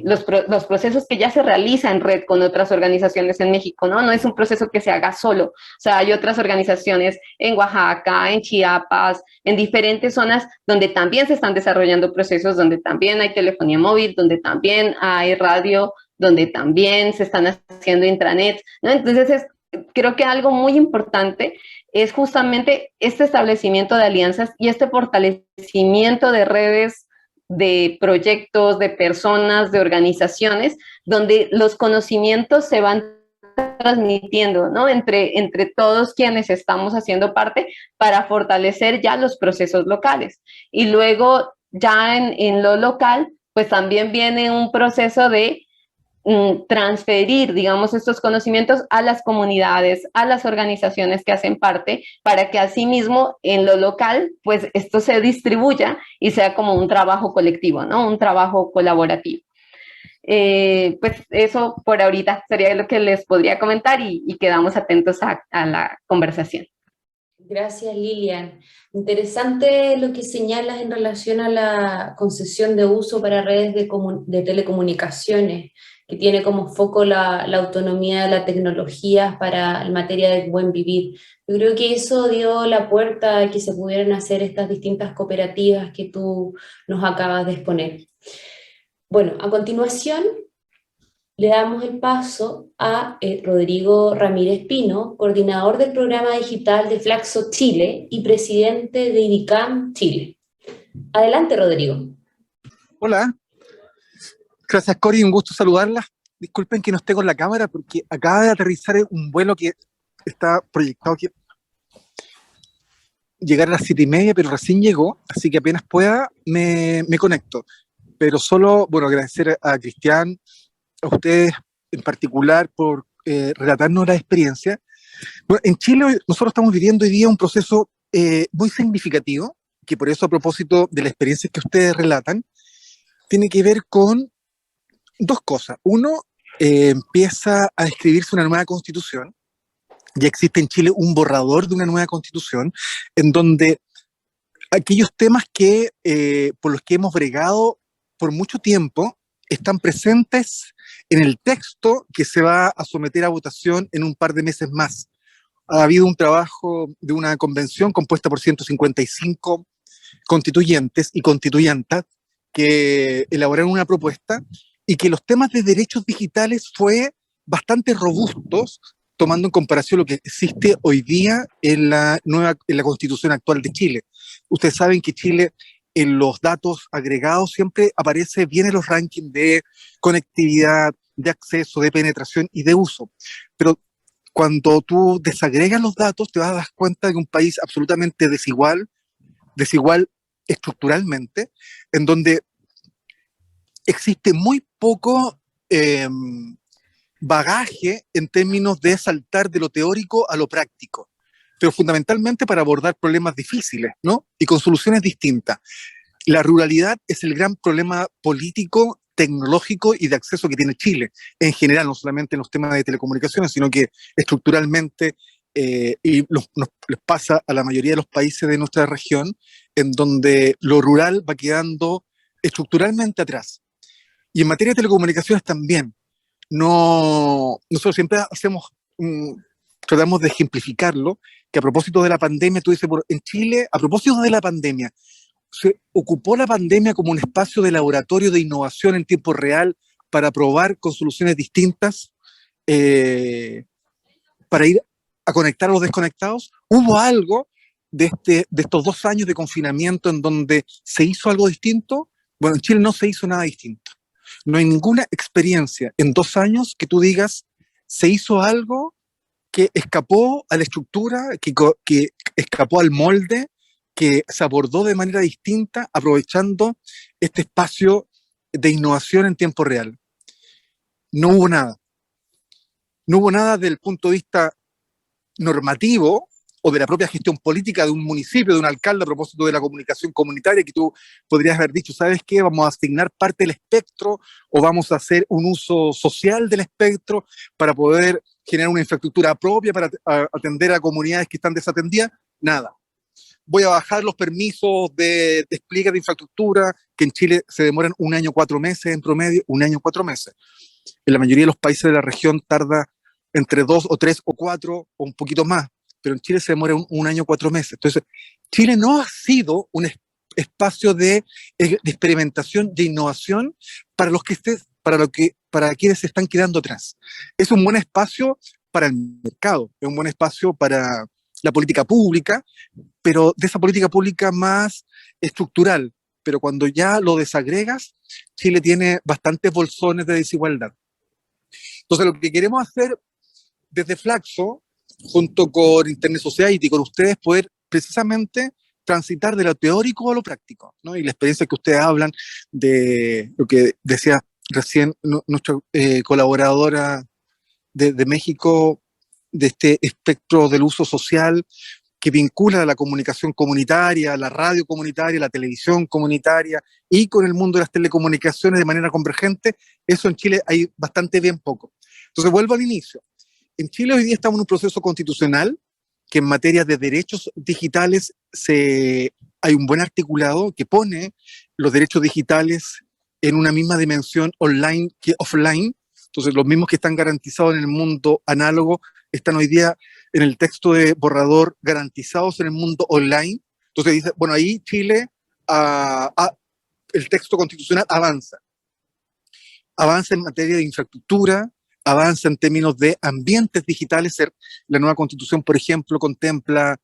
los procesos que ya se realizan en red con otras organizaciones en México, ¿no? No es un proceso que se haga solo, o sea, hay otras organizaciones en Oaxaca, en Chiapas, en diferentes zonas donde también se están desarrollando procesos, donde también hay telefonía móvil, donde también hay radio, donde también se están haciendo intranets, ¿no? Entonces creo que algo muy importante es justamente este establecimiento de alianzas y este fortalecimiento de redes, de proyectos, de personas, de organizaciones, donde los conocimientos se van transmitiendo, ¿no? Entre todos quienes estamos haciendo parte para fortalecer ya los procesos locales. Y luego ya en lo local, pues también viene un proceso de transferir, digamos, estos conocimientos a las comunidades, a las organizaciones que hacen parte, para que asimismo en lo local, pues esto se distribuya y sea como un trabajo colectivo, ¿no? Un trabajo colaborativo. Pues eso por ahorita sería lo que les podría comentar y quedamos atentos a la conversación. Gracias, Lilian. Interesante lo que señalas en relación a la concesión de uso para redes de telecomunicaciones, que tiene como foco la autonomía de la tecnología para en materia de buen vivir. Yo creo que eso dio la puerta a que se pudieran hacer estas distintas cooperativas que tú nos acabas de exponer. Bueno, a continuación le damos el paso a Rodrigo Ramírez Pino, coordinador del programa digital de Flaxo Chile y presidente de IDICAM Chile. Adelante, Rodrigo. Hola, gracias Cori, un gusto saludarla. Disculpen que no esté con la cámara porque acaba de aterrizar un vuelo que está proyectado que llegar a las 7:30, pero recién llegó, así que apenas pueda me conecto. Pero solo, bueno, agradecer a Cristian, a ustedes en particular por relatarnos la experiencia. Bueno, en Chile nosotros estamos viviendo hoy día un proceso muy significativo, que por eso a propósito de la experiencia que ustedes relatan, tiene que ver con dos cosas. Uno, empieza a escribirse una nueva constitución. Ya existe en Chile un borrador de una nueva constitución en donde aquellos temas que, por los que hemos bregado por mucho tiempo están presentes en el texto que se va a someter a votación en un par de meses más. Ha habido un trabajo de una convención compuesta por 155 constituyentes y constituyentas que elaboraron una propuesta y que los temas de derechos digitales fue bastante robustos, tomando en comparación lo que existe hoy día en la Constitución actual de Chile. Ustedes saben que Chile en los datos agregados siempre aparece bien en los rankings de conectividad, de acceso, de penetración y de uso. Pero cuando tú desagregas los datos te vas a dar cuenta de un país absolutamente desigual estructuralmente, en donde existe muy poco bagaje en términos de saltar de lo teórico a lo práctico, pero fundamentalmente para abordar problemas difíciles, ¿no? Y con soluciones distintas. La ruralidad es el gran problema político, tecnológico y de acceso que tiene Chile, en general, no solamente en los temas de telecomunicaciones, sino que estructuralmente, les pasa a la mayoría de los países de nuestra región, en donde lo rural va quedando estructuralmente atrás. Y en materia de telecomunicaciones también. Nosotros siempre tratamos de ejemplificarlo, que a propósito de la pandemia, tú dices, en Chile, a propósito de la pandemia, se ocupó la pandemia como un espacio de laboratorio de innovación en tiempo real para probar con soluciones distintas, para ir a conectar a los desconectados. ¿Hubo algo de estos 2 años de confinamiento en donde se hizo algo distinto? Bueno, en Chile no se hizo nada distinto. No hay ninguna experiencia en 2 años que tú digas, se hizo algo que escapó a la estructura, que escapó al molde, que se abordó de manera distinta, aprovechando este espacio de innovación en tiempo real. No hubo nada. No hubo nada desde el punto de vista normativo o de la propia gestión política de un municipio, de un alcalde, a propósito de la comunicación comunitaria, que tú podrías haber dicho, ¿sabes qué? Vamos a asignar parte del espectro o vamos a hacer un uso social del espectro para poder generar una infraestructura propia para atender a comunidades que están desatendidas. Nada. Voy a bajar los permisos de despliegue de infraestructura, que en Chile se demoran 1 año 4 meses en promedio, 1 año 4 meses. En la mayoría de los países de la región tarda entre 2 o 3 o 4 o un poquito más, pero en Chile se demora 1 año 4 meses. Entonces, Chile no ha sido un espacio de experimentación, de innovación para para quienes se están quedando atrás. Es un buen espacio para el mercado, es un buen espacio para la política pública, pero de esa política pública más estructural. Pero cuando ya lo desagregas, Chile tiene bastantes bolsones de desigualdad. Entonces, lo que queremos hacer desde Flaxo, junto con Internet Society y con ustedes, poder precisamente transitar de lo teórico a lo práctico, ¿no? Y la experiencia que ustedes hablan de lo que decía recién nuestra colaboradora de México, de este espectro del uso social, que vincula la comunicación comunitaria, la radio comunitaria, la televisión comunitaria y con el mundo de las telecomunicaciones de manera convergente, eso en Chile hay bastante bien poco. Entonces vuelvo al inicio. En Chile hoy día estamos en un proceso constitucional que en materia de derechos digitales hay un buen articulado que pone los derechos digitales en una misma dimensión online que offline. Entonces los mismos que están garantizados en el mundo análogo están hoy día en el texto de borrador garantizados en el mundo online. Entonces dice, bueno, ahí Chile, el texto constitucional avanza. Avanza en materia de infraestructura, avanza en términos de ambientes digitales. La nueva constitución, por ejemplo, contempla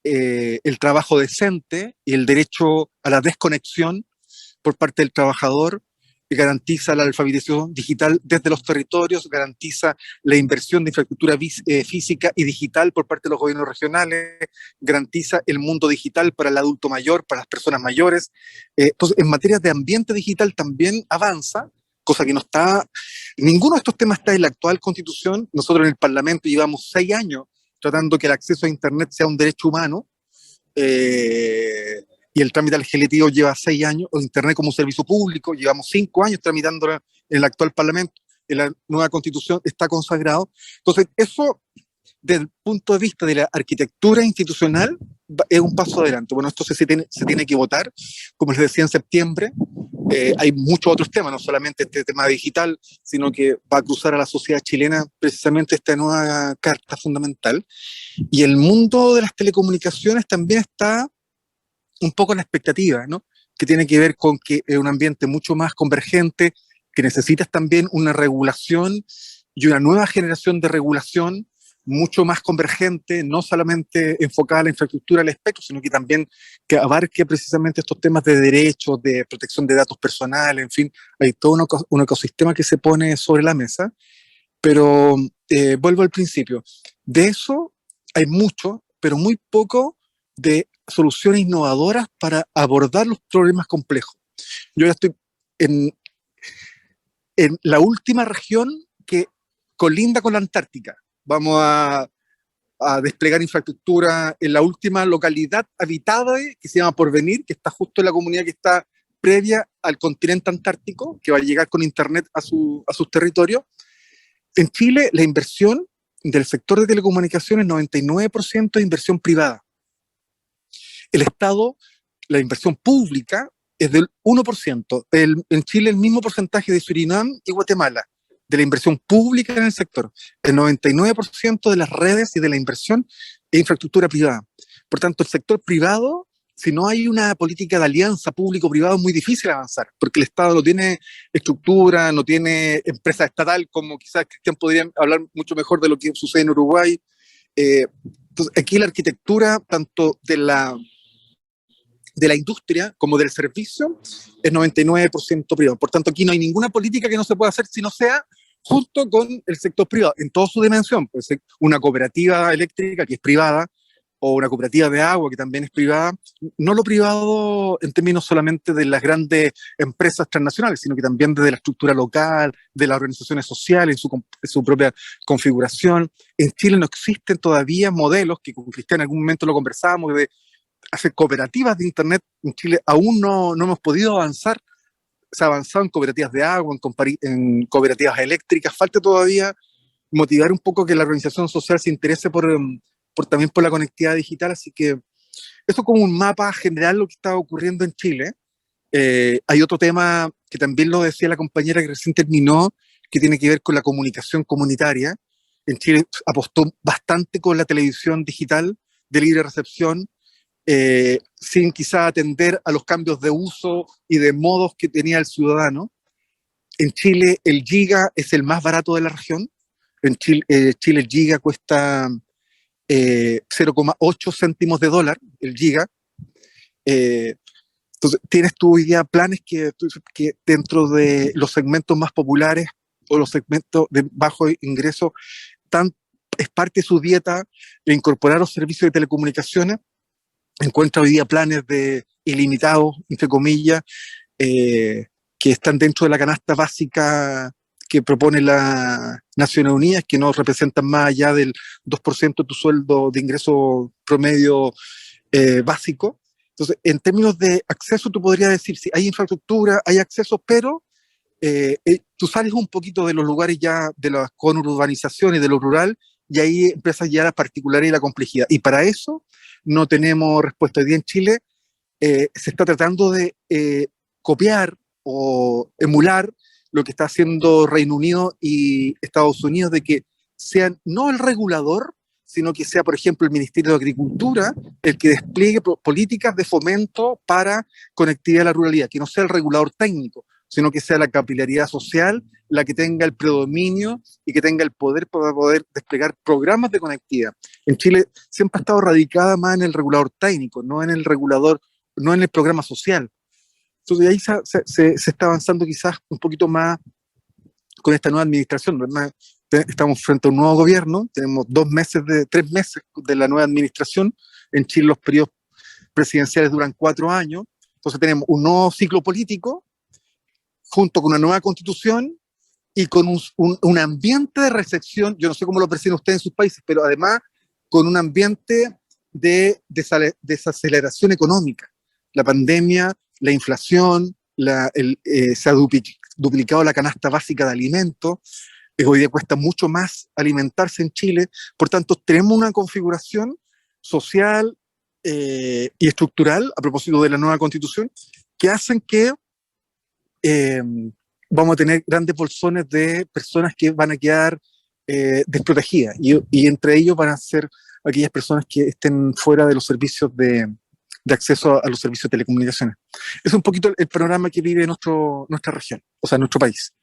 el trabajo decente y el derecho a la desconexión por parte del trabajador, que garantiza la alfabetización digital desde los territorios, garantiza la inversión de infraestructura física y digital por parte de los gobiernos regionales, garantiza el mundo digital para el adulto mayor, para las personas mayores. Entonces, en materia de ambiente digital también avanza, cosa que no está, ninguno de estos temas está en la actual Constitución. Nosotros en el Parlamento llevamos 6 años tratando que el acceso a Internet sea un derecho humano, y el trámite legislativo lleva 6 años, o Internet como un servicio público, llevamos 5 años tramitándola en el actual Parlamento, en la nueva Constitución está consagrado. Entonces, eso, desde el punto de vista de la arquitectura institucional, es un paso adelante. Bueno, esto se tiene que votar, como les decía, en septiembre. Hay muchos otros temas, no solamente este tema digital, sino que va a cruzar a la sociedad chilena precisamente esta nueva carta fundamental. Y el mundo de las telecomunicaciones también está un poco en la expectativa, ¿no? Que tiene que ver con que es un ambiente mucho más convergente, que necesitas también una regulación y una nueva generación de regulación mucho más convergente, no solamente enfocada a la infraestructura del espectro, sino que también que abarque precisamente estos temas de derechos, de protección de datos personales, en fin, hay todo un ecosistema que se pone sobre la mesa, pero vuelvo al principio, de eso hay mucho, pero muy poco de soluciones innovadoras para abordar los problemas complejos. Yo ya estoy en la última región que colinda con la Antártica. Vamos a desplegar infraestructura en la última localidad habitada que se llama Porvenir, que está justo en la comunidad que está previa al continente antártico, que va a llegar con internet a sus territorios. En Chile, la inversión del sector de telecomunicaciones, 99% de inversión privada. El Estado, la inversión pública, es del 1%. En Chile, el mismo porcentaje de Surinam y Guatemala, de la inversión pública en el sector. El 99% de las redes y de la inversión es infraestructura privada. Por tanto, el sector privado, si no hay una política de alianza público-privado, es muy difícil avanzar, porque el Estado no tiene estructura, no tiene empresa estatal, como quizás Cristian podría hablar mucho mejor de lo que sucede en Uruguay. Entonces, aquí la arquitectura, tanto de la industria como del servicio, es 99% privado. Por tanto, aquí no hay ninguna política que no se pueda hacer si no sea junto con el sector privado, en toda su dimensión. Puede ser una cooperativa eléctrica que es privada, o una cooperativa de agua que también es privada. No lo privado en términos solamente de las grandes empresas transnacionales, sino que también desde la estructura local, de las organizaciones sociales, en su propia configuración. En Chile no existen todavía modelos, que con Cristian en algún momento lo conversábamos, de hacer cooperativas de Internet. En Chile aún no hemos podido avanzar. Se ha avanzado en cooperativas de agua, en cooperativas eléctricas. Falta todavía motivar un poco que la organización social se interese también por la conectividad digital. Así que eso como un mapa general lo que está ocurriendo en Chile. Hay otro tema que también lo decía la compañera que recién terminó, que tiene que ver con la comunicación comunitaria. En Chile apostó bastante con la televisión digital de libre recepción, sin quizá atender a los cambios de uso y de modos que tenía el ciudadano. En Chile el giga es el más barato de la región. En Chile el giga cuesta 0,8 céntimos de dólar, el giga. Entonces tienes tú hoy día planes que dentro de los segmentos más populares o los segmentos de bajo ingreso, es parte de su dieta de incorporar los servicios de telecomunicaciones. Encuentra hoy día planes de ilimitados, entre comillas, que están dentro de la canasta básica que propone las Naciones Unidas, que no representan más allá del 2% de tu sueldo de ingreso promedio básico. Entonces, en términos de acceso, tú podrías decir, sí, hay infraestructura, hay acceso, pero tú sales un poquito de los lugares ya de las conurbanizaciones, de lo rural, y ahí empieza ya la particularidad y la complejidad. Y para eso no tenemos respuesta. Hoy día en Chile se está tratando de copiar o emular lo que está haciendo Reino Unido y Estados Unidos, de que sean no el regulador, sino que sea, por ejemplo, el Ministerio de Agricultura el que despliegue políticas de fomento para conectividad a la ruralidad, que no sea el regulador técnico, sino que sea la capilaridad social la que tenga el predominio y que tenga el poder para poder desplegar programas de conectividad. En Chile siempre ha estado radicada más en el regulador técnico, no en el regulador, no en el programa social. Entonces ahí se está avanzando quizás un poquito más con esta nueva administración, ¿verdad? Estamos frente a un nuevo gobierno, tenemos 3 meses de la nueva administración. En Chile los periodos presidenciales duran 4 años, entonces tenemos un nuevo ciclo político junto con una nueva constitución y con un ambiente de recepción. Yo no sé cómo lo perciben ustedes en sus países, pero además con un ambiente de desaceleración económica. La pandemia, la inflación, se ha duplicado la canasta básica de alimentos. Hoy día cuesta mucho más alimentarse en Chile. Por tanto, tenemos una configuración social y estructural, a propósito de la nueva constitución, que hacen que vamos a tener grandes bolsones de personas que van a quedar desprotegidas, y entre ellos van a ser aquellas personas que estén fuera de los servicios de acceso a los servicios de telecomunicaciones. Es un poquito el panorama que vive nuestra región, o sea, nuestro país.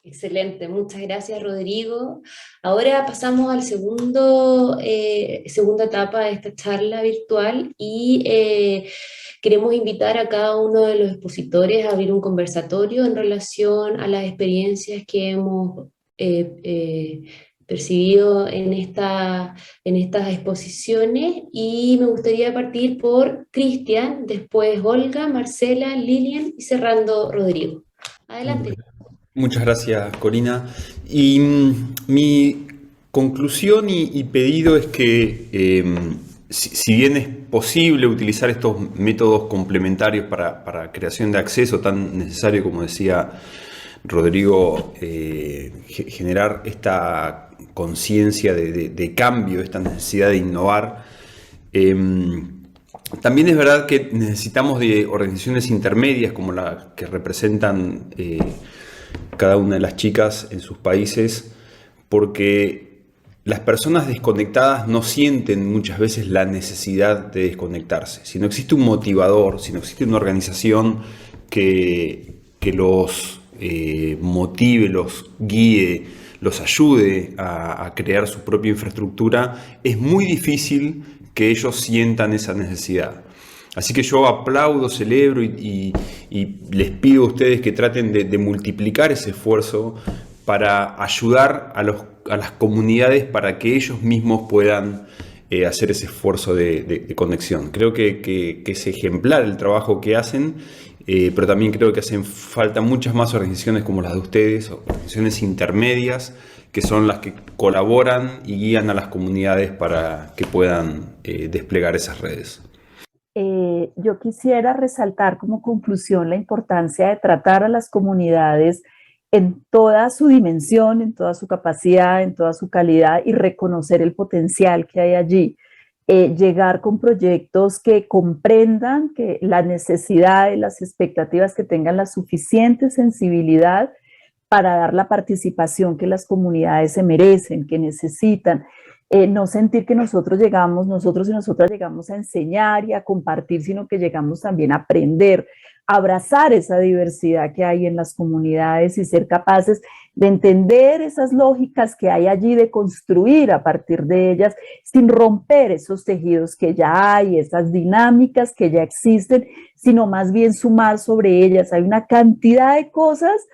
Excelente, muchas gracias, Rodrigo. Ahora pasamos al segunda etapa de esta charla virtual y queremos invitar a cada uno de los expositores a abrir un conversatorio en relación a las experiencias que hemos percibido en estas exposiciones, y me gustaría partir por Cristian, después Olga, Marcela, Lilian y cerrando Rodrigo. Adelante. Muchas gracias, Corina. Y mi conclusión y pedido es que si bien es posible utilizar estos métodos complementarios para creación de acceso tan necesario, como decía Rodrigo, generar esta conciencia de cambio, esta necesidad de innovar, también es verdad que necesitamos de organizaciones intermedias como la que representan cada una de las chicas en sus países, porque las personas desconectadas no sienten muchas veces la necesidad de desconectarse. Si no existe un motivador, si no existe una organización que los motive, los guíe, los ayude a crear su propia infraestructura, es muy difícil que ellos sientan esa necesidad. Así que yo aplaudo, celebro y les pido a ustedes que traten de multiplicar ese esfuerzo para ayudar a las comunidades para que ellos mismos puedan hacer ese esfuerzo de conexión. Creo que es ejemplar el trabajo que hacen, pero también creo que hacen falta muchas más organizaciones como las de ustedes, organizaciones intermedias, que son las que colaboran y guían a las comunidades para que puedan desplegar esas redes. Yo quisiera resaltar como conclusión la importancia de tratar a las comunidades en toda su dimensión, en toda su capacidad, en toda su calidad, y reconocer el potencial que hay allí. Llegar con proyectos que comprendan que la necesidad y las expectativas, que tengan la suficiente sensibilidad para dar la participación que las comunidades se merecen, que necesitan. No sentir que nosotros y nosotras llegamos a enseñar y a compartir, sino que llegamos también a aprender, a abrazar esa diversidad que hay en las comunidades y ser capaces de entender esas lógicas que hay allí, de construir a partir de ellas, sin romper esos tejidos que ya hay, esas dinámicas que ya existen, sino más bien sumar sobre ellas. Hay una cantidad de cosas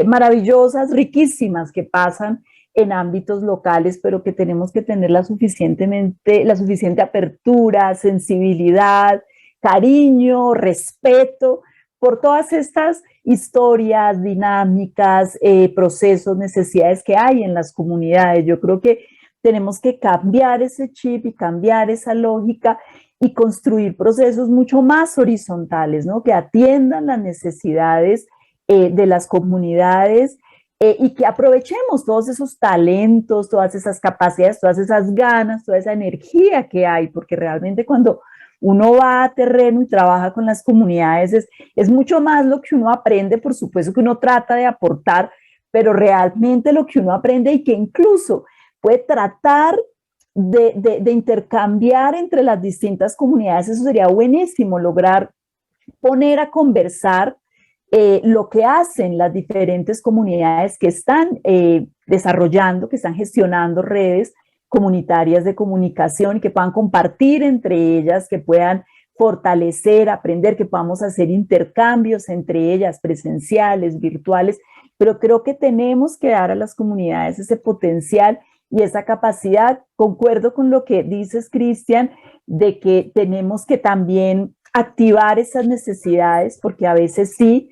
maravillosas, riquísimas, que pasan en ámbitos locales, pero que tenemos que tener la suficiente apertura, sensibilidad, cariño, respeto por todas estas historias, dinámicas, procesos, necesidades que hay en las comunidades. Yo creo que tenemos que cambiar ese chip y cambiar esa lógica y construir procesos mucho más horizontales, ¿no? Que atiendan las necesidades de las comunidades y que aprovechemos todos esos talentos, todas esas capacidades, todas esas ganas, toda esa energía que hay, porque realmente cuando uno va a terreno y trabaja con las comunidades es mucho más lo que uno aprende, por supuesto que uno trata de aportar, pero realmente lo que uno aprende y que incluso puede tratar de intercambiar entre las distintas comunidades, eso sería buenísimo, lograr poner a conversar lo que hacen las diferentes comunidades que están desarrollando, que están gestionando redes comunitarias de comunicación, que puedan compartir entre ellas, que puedan fortalecer, aprender, que podamos hacer intercambios entre ellas, presenciales, virtuales, pero creo que tenemos que dar a las comunidades ese potencial y esa capacidad. Concuerdo con lo que dices, Cristian, de que tenemos que también activar esas necesidades, porque a veces sí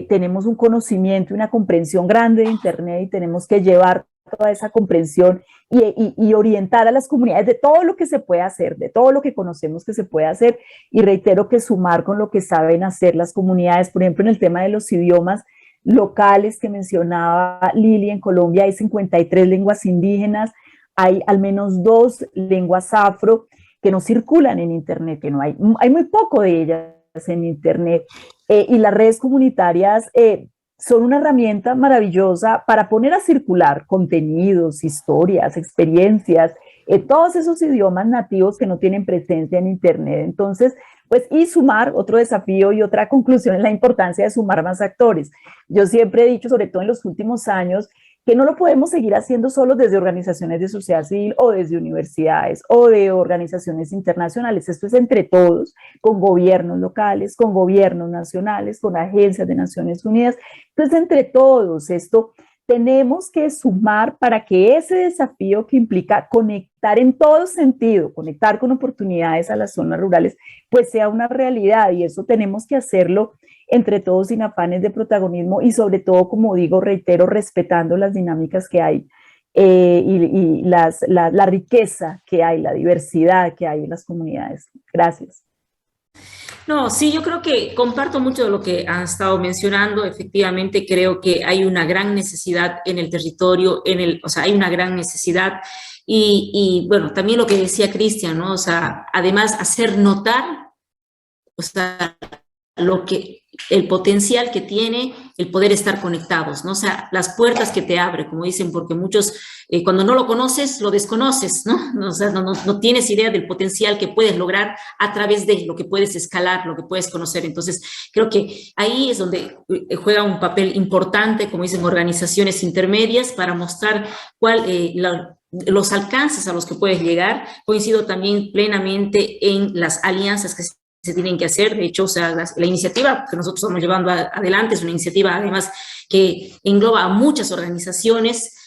tenemos un conocimiento y una comprensión grande de Internet y tenemos que llevar toda esa comprensión y orientar a las comunidades de todo lo que se puede hacer, de todo lo que conocemos que se puede hacer, y reitero que sumar con lo que saben hacer las comunidades, por ejemplo, en el tema de los idiomas locales que mencionaba Lili. En Colombia hay 53 lenguas indígenas, hay al menos 2 lenguas afro que no circulan en Internet, que no hay muy poco de ellas en Internet, y las redes comunitarias son una herramienta maravillosa para poner a circular contenidos, historias, experiencias, todos esos idiomas nativos que no tienen presencia en Internet. Entonces, pues, y sumar, otro desafío y otra conclusión es la importancia de sumar más actores. Yo siempre he dicho, sobre todo en los últimos años, que no lo podemos seguir haciendo solo desde organizaciones de sociedad civil o desde universidades o de organizaciones internacionales. Esto es entre todos, con gobiernos locales, con gobiernos nacionales, con agencias de Naciones Unidas. Entonces, entre todos, esto tenemos que sumar para que ese desafío que implica conectar en todo sentido, conectar con oportunidades a las zonas rurales, pues sea una realidad, y eso tenemos que hacerlo entre todos sin afanes de protagonismo y sobre todo, como digo, reitero, respetando las dinámicas que hay y la riqueza que hay, la diversidad que hay en las comunidades. Gracias. No, sí, yo creo que comparto mucho de lo que han estado mencionando. Efectivamente, creo que hay una gran necesidad en el territorio, o sea, hay una gran necesidad. Y bueno, también lo que decía Cristian, ¿no? O sea, además hacer notar, o sea, el potencial que tiene el poder estar conectados, ¿no? O sea, las puertas que te abre, como dicen, porque muchos, cuando no lo conoces, lo desconoces, ¿no? O sea, no tienes idea del potencial que puedes lograr a través de lo que puedes escalar, lo que puedes conocer. Entonces, creo que ahí es donde juega un papel importante, como dicen, organizaciones intermedias para mostrar los alcances a los que puedes llegar. Coincido también plenamente en las alianzas que se tienen que hacer. De hecho, o sea, la iniciativa que nosotros estamos llevando adelante es una iniciativa, además, que engloba a muchas organizaciones,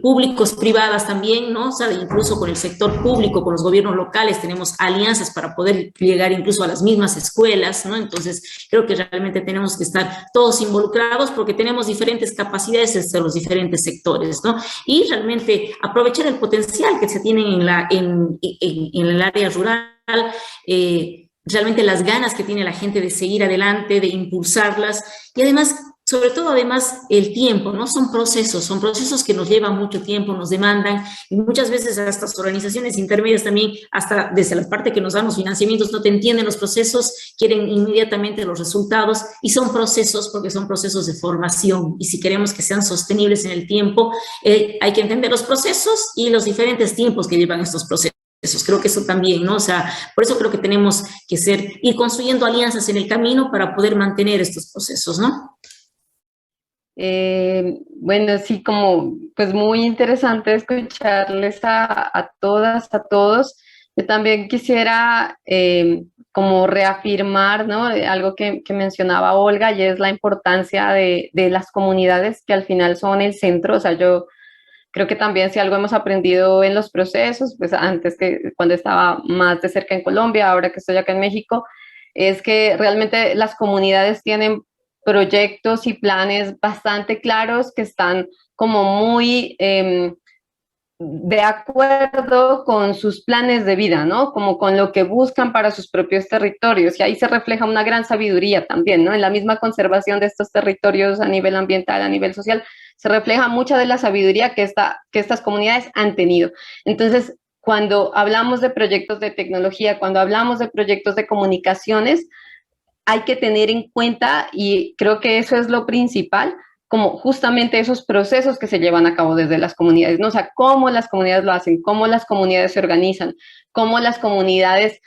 públicos, privadas también, ¿no? O sea, incluso con el sector público, con los gobiernos locales, tenemos alianzas para poder llegar incluso a las mismas escuelas, ¿no? Entonces, creo que realmente tenemos que estar todos involucrados porque tenemos diferentes capacidades entre los diferentes sectores, ¿no? Y realmente aprovechar el potencial que se tiene en el área rural, realmente las ganas que tiene la gente de seguir adelante, de impulsarlas, y además, sobre todo, además, el tiempo, ¿no? Son procesos que nos llevan mucho tiempo, nos demandan, y muchas veces a estas organizaciones intermedias también, hasta desde la parte que nos dan los financiamientos, no te entienden los procesos, quieren inmediatamente los resultados, y son procesos porque son procesos de formación, y si queremos que sean sostenibles en el tiempo, hay que entender los procesos y los diferentes tiempos que llevan estos procesos. Creo que eso también, ¿no? O sea, por eso creo que tenemos que ir construyendo alianzas en el camino para poder mantener estos procesos, ¿no? Bueno, sí, como pues muy interesante escucharles a todas, a todos. Yo también quisiera como reafirmar, ¿no? Algo que mencionaba Olga, y es la importancia de las comunidades que al final son el centro. O sea, yo creo que también si algo hemos aprendido en los procesos, pues antes, que cuando estaba más de cerca en Colombia, ahora que estoy acá en México, es que realmente las comunidades tienen proyectos y planes bastante claros que están como muy de acuerdo con sus planes de vida, ¿no? Como con lo que buscan para sus propios territorios. Y ahí se refleja una gran sabiduría también, ¿no? En la misma conservación de estos territorios a nivel ambiental, a nivel social, se refleja mucha de la sabiduría que estas comunidades han tenido. Entonces, cuando hablamos de proyectos de tecnología, cuando hablamos de proyectos de comunicaciones, hay que tener en cuenta, y creo que eso es lo principal, como justamente esos procesos que se llevan a cabo desde las comunidades, ¿no? O sea, cómo las comunidades lo hacen, cómo las comunidades se organizan, cómo las comunidades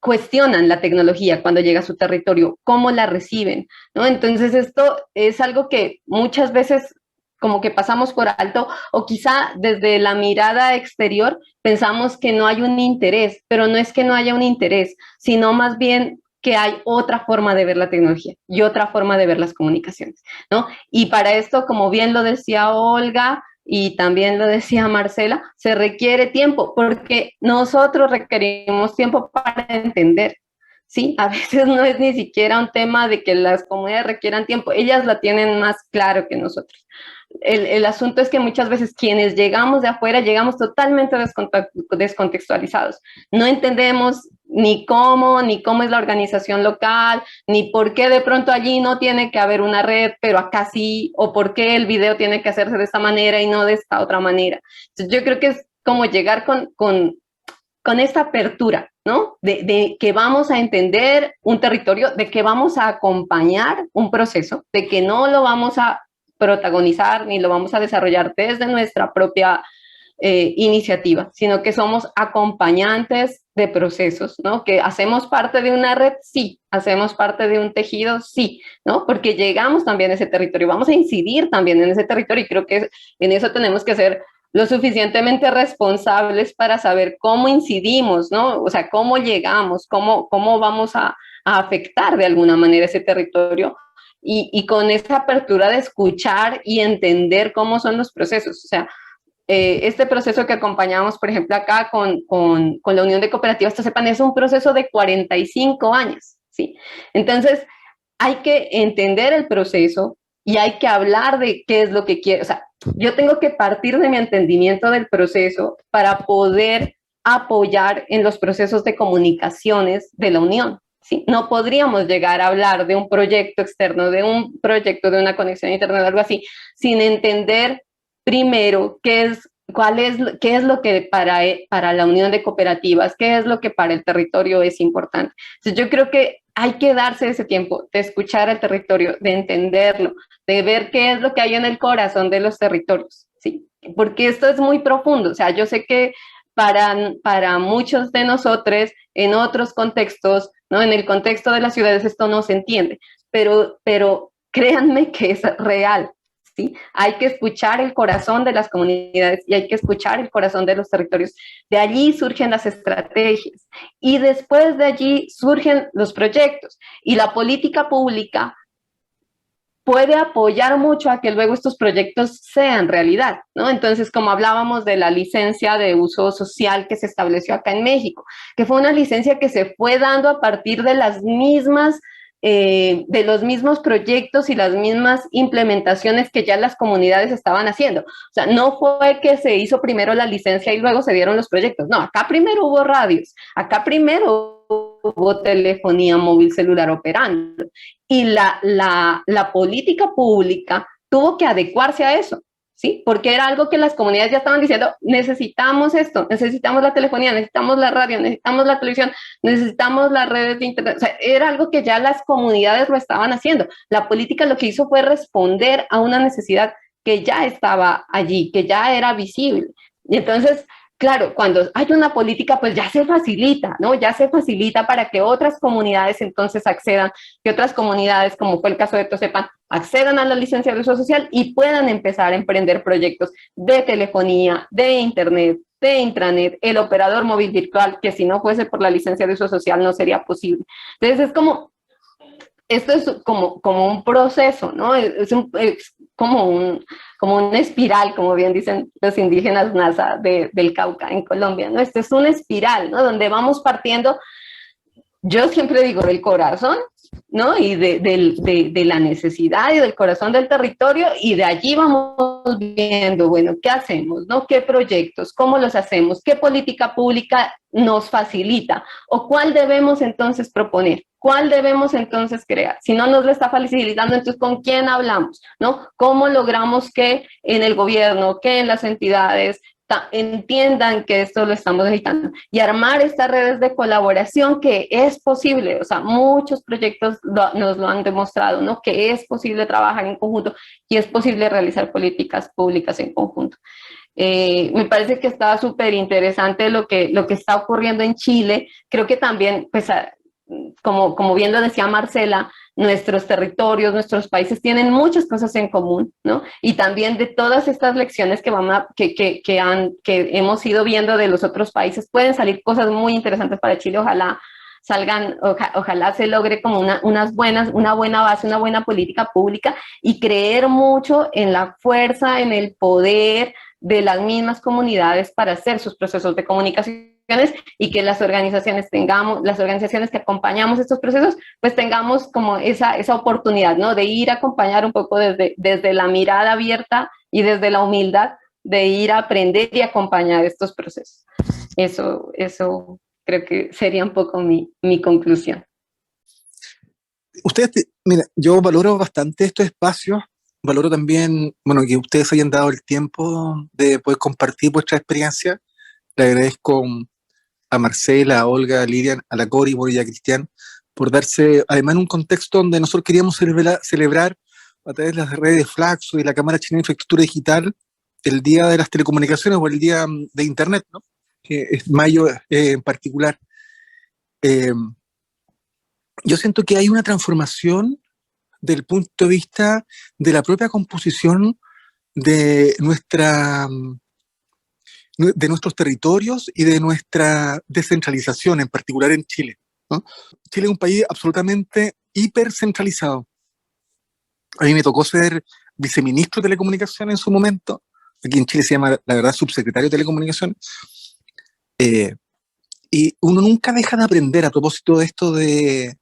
cuestionan la tecnología cuando llega a su territorio, cómo la reciben, ¿no? Entonces esto es algo que muchas veces como que pasamos por alto, o quizá desde la mirada exterior pensamos que no hay un interés, pero no es que no haya un interés, sino más bien que hay otra forma de ver la tecnología y otra forma de ver las comunicaciones, ¿no? Y para esto, como bien lo decía Olga y también lo decía Marcela, se requiere tiempo, porque nosotros requerimos tiempo para entender, ¿sí? A veces no es ni siquiera un tema de que las comunidades requieran tiempo, ellas la tienen más claro que nosotros. El asunto es que muchas veces quienes llegamos de afuera llegamos totalmente descontextualizados. No entendemos ni cómo es la organización local, ni por qué de pronto allí no tiene que haber una red, pero acá sí, o por qué el video tiene que hacerse de esta manera y no de esta otra manera. Entonces, yo creo que es como llegar con esta apertura, ¿no? De que vamos a entender un territorio, de que vamos a acompañar un proceso, de que no lo vamos a protagonizar ni lo vamos a desarrollar desde nuestra propia iniciativa, sino que somos acompañantes de procesos, ¿no? Que hacemos parte de una red, sí, hacemos parte de un tejido, sí, ¿no? Porque llegamos también a ese territorio, vamos a incidir también en ese territorio, y creo que en eso tenemos que ser lo suficientemente responsables para saber cómo incidimos, ¿no? O sea, cómo llegamos, cómo vamos a afectar de alguna manera ese territorio, y con esa apertura de escuchar y entender cómo son los procesos. O sea, este proceso que acompañamos, por ejemplo, acá con la Unión de Cooperativas Tosepan, es un proceso de 45 años, ¿sí? Entonces, hay que entender el proceso y hay que hablar de qué es lo que quiere. O sea, yo tengo que partir de mi entendimiento del proceso para poder apoyar en los procesos de comunicaciones de la Unión. ¿Sí? No podríamos llegar a hablar de un proyecto externo, de un proyecto de una conexión a Internet, algo así, sin entender primero qué es lo que para la unión de cooperativas, qué es lo que para el territorio es importante. Entonces, yo creo que hay que darse ese tiempo de escuchar el territorio, de entenderlo, de ver qué es lo que hay en el corazón de los territorios, ¿sí? Porque esto es muy profundo. O sea, yo sé que para muchos de nosotros, en otros contextos, ¿no? En el contexto de las ciudades esto no se entiende, pero créanme que es real, ¿sí? Hay que escuchar el corazón de las comunidades y hay que escuchar el corazón de los territorios. De allí surgen las estrategias y después de allí surgen los proyectos, y la política pública puede apoyar mucho a que luego estos proyectos sean realidad, ¿no? Entonces, como hablábamos de la licencia de uso social que se estableció acá en México, que fue una licencia que se fue dando a partir de de los mismos proyectos y las mismas implementaciones que ya las comunidades estaban haciendo. O sea, no fue que se hizo primero la licencia y luego se dieron los proyectos. No, acá primero hubo radios, acá primero hubo telefonía móvil celular operando, y la política pública tuvo que adecuarse a eso, ¿sí? Porque era algo que las comunidades ya estaban diciendo: necesitamos esto, necesitamos la telefonía, necesitamos la radio, necesitamos la televisión, necesitamos las redes de internet. O sea, era algo que ya las comunidades lo estaban haciendo. La política lo que hizo fue responder a una necesidad que ya estaba allí, que ya era visible. Y entonces, claro, cuando hay una política, pues ya se facilita, ¿no? Ya se facilita para que otras comunidades entonces accedan, que otras comunidades, como fue el caso de Tosepan, accedan a la licencia de uso social y puedan empezar a emprender proyectos de telefonía, de internet, de intranet, el operador móvil virtual, que si no fuese por la licencia de uso social no sería posible. Entonces es como, esto es como un proceso, ¿no? Es como una espiral, como bien dicen los indígenas Nasa del Cauca en Colombia, ¿no? Esto es una espiral, ¿no? Donde vamos partiendo yo siempre digo del corazón, ¿no? Y de la necesidad y del corazón del territorio, y de allí vamos viendo, bueno, ¿qué hacemos, no? ¿Qué proyectos? ¿Cómo los hacemos? ¿Qué política pública nos facilita? ¿O cuál debemos entonces proponer? ¿Cuál debemos entonces crear? Si no nos lo está facilitando, entonces ¿con quién hablamos, no? ¿Cómo logramos que en el gobierno, que en las entidades entiendan que esto lo estamos necesitando, y armar estas redes de colaboración que es posible? O sea, muchos proyectos nos lo han demostrado, ¿no? Que es posible trabajar en conjunto y es posible realizar políticas públicas en conjunto. Me parece que está súper interesante lo que está ocurriendo en Chile. Creo que también, pues, como bien lo decía Marcela, nuestros territorios, nuestros países tienen muchas cosas en común, ¿no? Y también de todas estas lecciones que hemos ido viendo de los otros países, pueden salir cosas muy interesantes para Chile. Ojalá salgan, ojalá se logre como una buena base, una buena política pública, y creer mucho en la fuerza, en el poder de las mismas comunidades para hacer sus procesos de comunicación, y que las organizaciones que acompañamos estos procesos, pues tengamos como esa oportunidad, ¿no? De ir a acompañar un poco desde la mirada abierta y desde la humildad, de ir a aprender y acompañar estos procesos. Eso creo que sería un poco mi conclusión. Mira, yo valoro bastante estos espacios, valoro también, bueno, que ustedes hayan dado el tiempo de poder compartir vuestra experiencia. Le agradezco a Marcela, a Olga, a Lilian, a la Cori y a Cristian por darse, además, en un contexto donde nosotros queríamos celebrar a través de las redes de Flaxo y la Cámara Chilena de Infraestructura Digital el Día de las Telecomunicaciones, o el Día de Internet, ¿no? Que es mayo en particular. Yo siento que hay una transformación del punto de vista de la propia composición de nuestros territorios y de nuestra descentralización, en particular en Chile, ¿no? Chile es un país absolutamente hipercentralizado. A mí me tocó ser viceministro de Telecomunicaciones en su momento. Aquí en Chile se llama, la verdad, subsecretario de Telecomunicaciones. Y uno nunca deja de aprender a propósito de esto de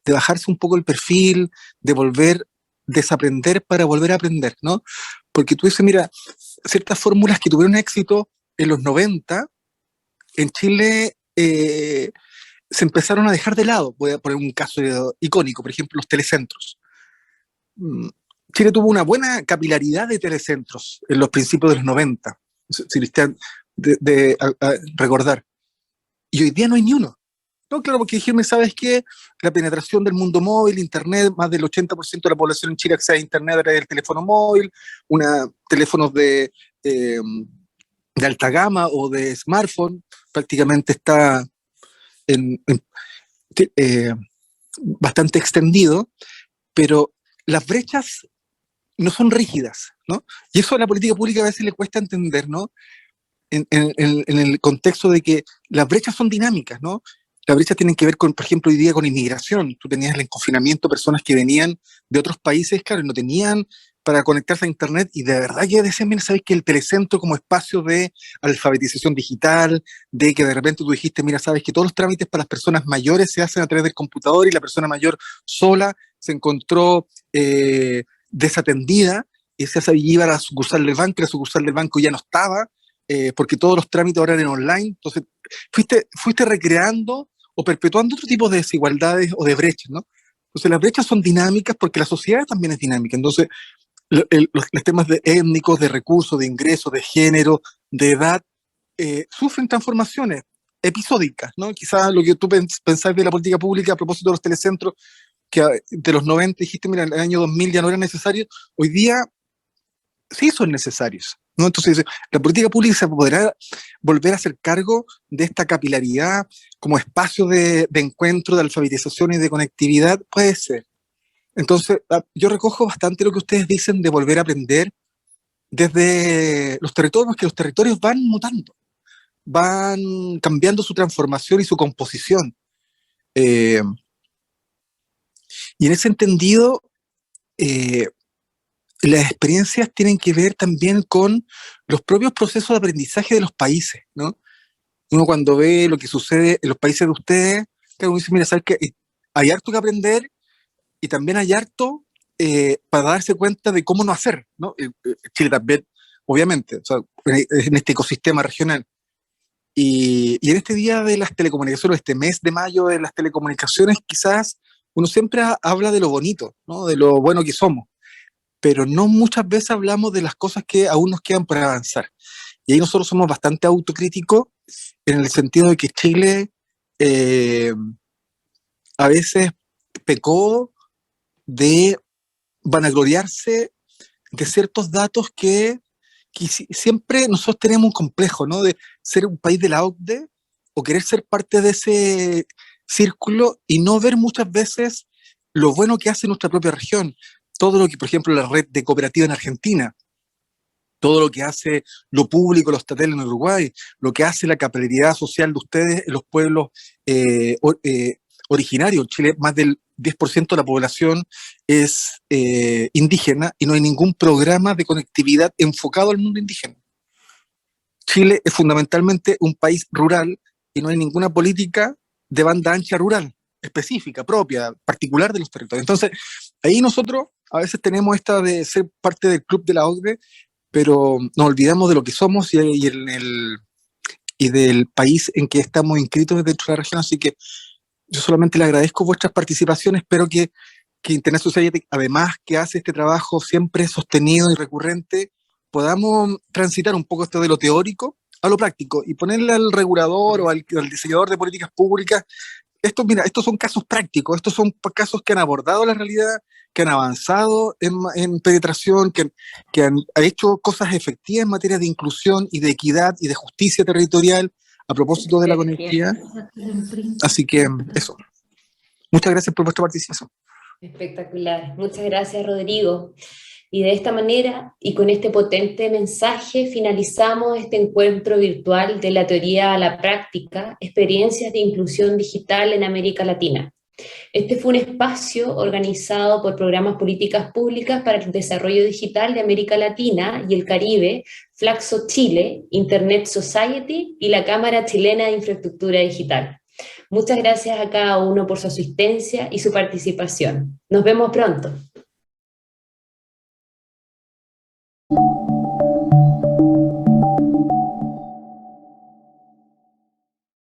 bajarse un poco el perfil, de desaprender para volver a aprender, ¿no? Porque tú dices, mira, ciertas fórmulas que tuvieron éxito en los 90, en Chile se empezaron a dejar de lado. Voy a poner un caso icónico, por ejemplo, los telecentros. Chile tuvo una buena capilaridad de telecentros en los principios de los 90, si Cristian recordar. Y hoy día no hay ni uno. No, claro, porque dijeron, ¿sabes qué? La penetración del mundo móvil, Internet, más del 80% de la población en Chile accede a Internet a través del teléfono móvil, teléfonos de alta gama o de smartphone, prácticamente está bastante extendido, pero las brechas no son rígidas, ¿no? Y eso a la política pública a veces le cuesta entender, ¿no? En el contexto de que las brechas son dinámicas, ¿no? Las brechas tienen que ver con, por ejemplo, hoy día con inmigración. Tú tenías el confinamiento, personas que venían de otros países, claro, y no tenían para conectarse a Internet, y de verdad que decían, mira, ¿sabes que el telecentro como espacio de alfabetización digital, de que de repente tú dijiste, mira, ¿sabes que todos los trámites para las personas mayores se hacen a través del computador, y la persona mayor sola se encontró desatendida, y se iba a la sucursal del banco, y la sucursal del banco ya no estaba, porque todos los trámites ahora eran online? Entonces, fuiste recreando o perpetuando otro tipo de desigualdades o de brechas, ¿no? Entonces, las brechas son dinámicas porque la sociedad también es dinámica. Entonces, los temas étnicos, de recursos, de ingresos, de género, de edad, sufren transformaciones episódicas, ¿no? Quizás lo que tú pensás de la política pública a propósito de los telecentros, que de los 90 dijiste, mira, en el año 2000 ya no era necesario, hoy día sí son necesarios, ¿no? Entonces, la política pública se podrá volver a hacer cargo de esta capilaridad como espacio de encuentro, de alfabetización y de conectividad. Puede ser. Entonces, yo recojo bastante lo que ustedes dicen de volver a aprender desde los territorios, que los territorios van mutando, van cambiando su transformación y su composición. Y en ese entendido, las experiencias tienen que ver también con los propios procesos de aprendizaje de los países, ¿no? Uno cuando ve lo que sucede en los países de ustedes, Claro, uno dice, mira, ¿sabes qué? Hay harto que aprender y también hay harto para darse cuenta de cómo no hacer, ¿no? Chile también, obviamente, o sea, en este ecosistema regional. Y en este día de las telecomunicaciones, este mes de mayo de las telecomunicaciones, quizás uno siempre habla de lo bonito, ¿no? De lo bueno que somos, pero no muchas veces hablamos de las cosas que aún nos quedan por avanzar. Y ahí nosotros somos bastante autocríticos en el sentido de que Chile eh, a veces pecó de vanagloriarse de ciertos datos que siempre nosotros tenemos un complejo, ¿no? De ser un país de la OCDE o querer ser parte de ese círculo y no ver muchas veces lo bueno que hace nuestra propia región. Todo lo que, por ejemplo, la red de cooperativa en Argentina, todo lo que hace lo público, lo estatal en Uruguay, lo que hace la capilaridad social de ustedes en los pueblos originarios. En Chile, más del 10% de la población es indígena y no hay ningún programa de conectividad enfocado al mundo indígena. Chile es fundamentalmente un país rural y no hay ninguna política de banda ancha rural, específica, propia, particular de los territorios. Entonces, ahí nosotros a veces tenemos esta de ser parte del club de la OCDE, pero nos olvidamos de lo que somos y del país en que estamos inscritos dentro de la región, así que yo solamente le agradezco vuestras participaciones, espero que Internet Society, además que hace este trabajo siempre sostenido y recurrente, podamos transitar un poco esto de lo teórico a lo práctico y ponerle al regulador o al diseñador de políticas públicas. Mira, estos son casos prácticos, estos son casos que han abordado la realidad, que han avanzado en penetración, que han hecho cosas efectivas en materia de inclusión y de equidad y de justicia territorial a propósito de la conectividad. Así que eso. Muchas gracias por vuestra participación. Espectacular. Muchas gracias, Rodrigo. Y de esta manera, y con este potente mensaje, finalizamos este encuentro virtual de la teoría a la práctica, experiencias de inclusión digital en América Latina. Este fue un espacio organizado por Programas Políticas Públicas para el Desarrollo Digital de América Latina y el Caribe, Flaxo Chile, Internet Society y la Cámara Chilena de Infraestructura Digital. Muchas gracias a cada uno por su asistencia y su participación. Nos vemos pronto.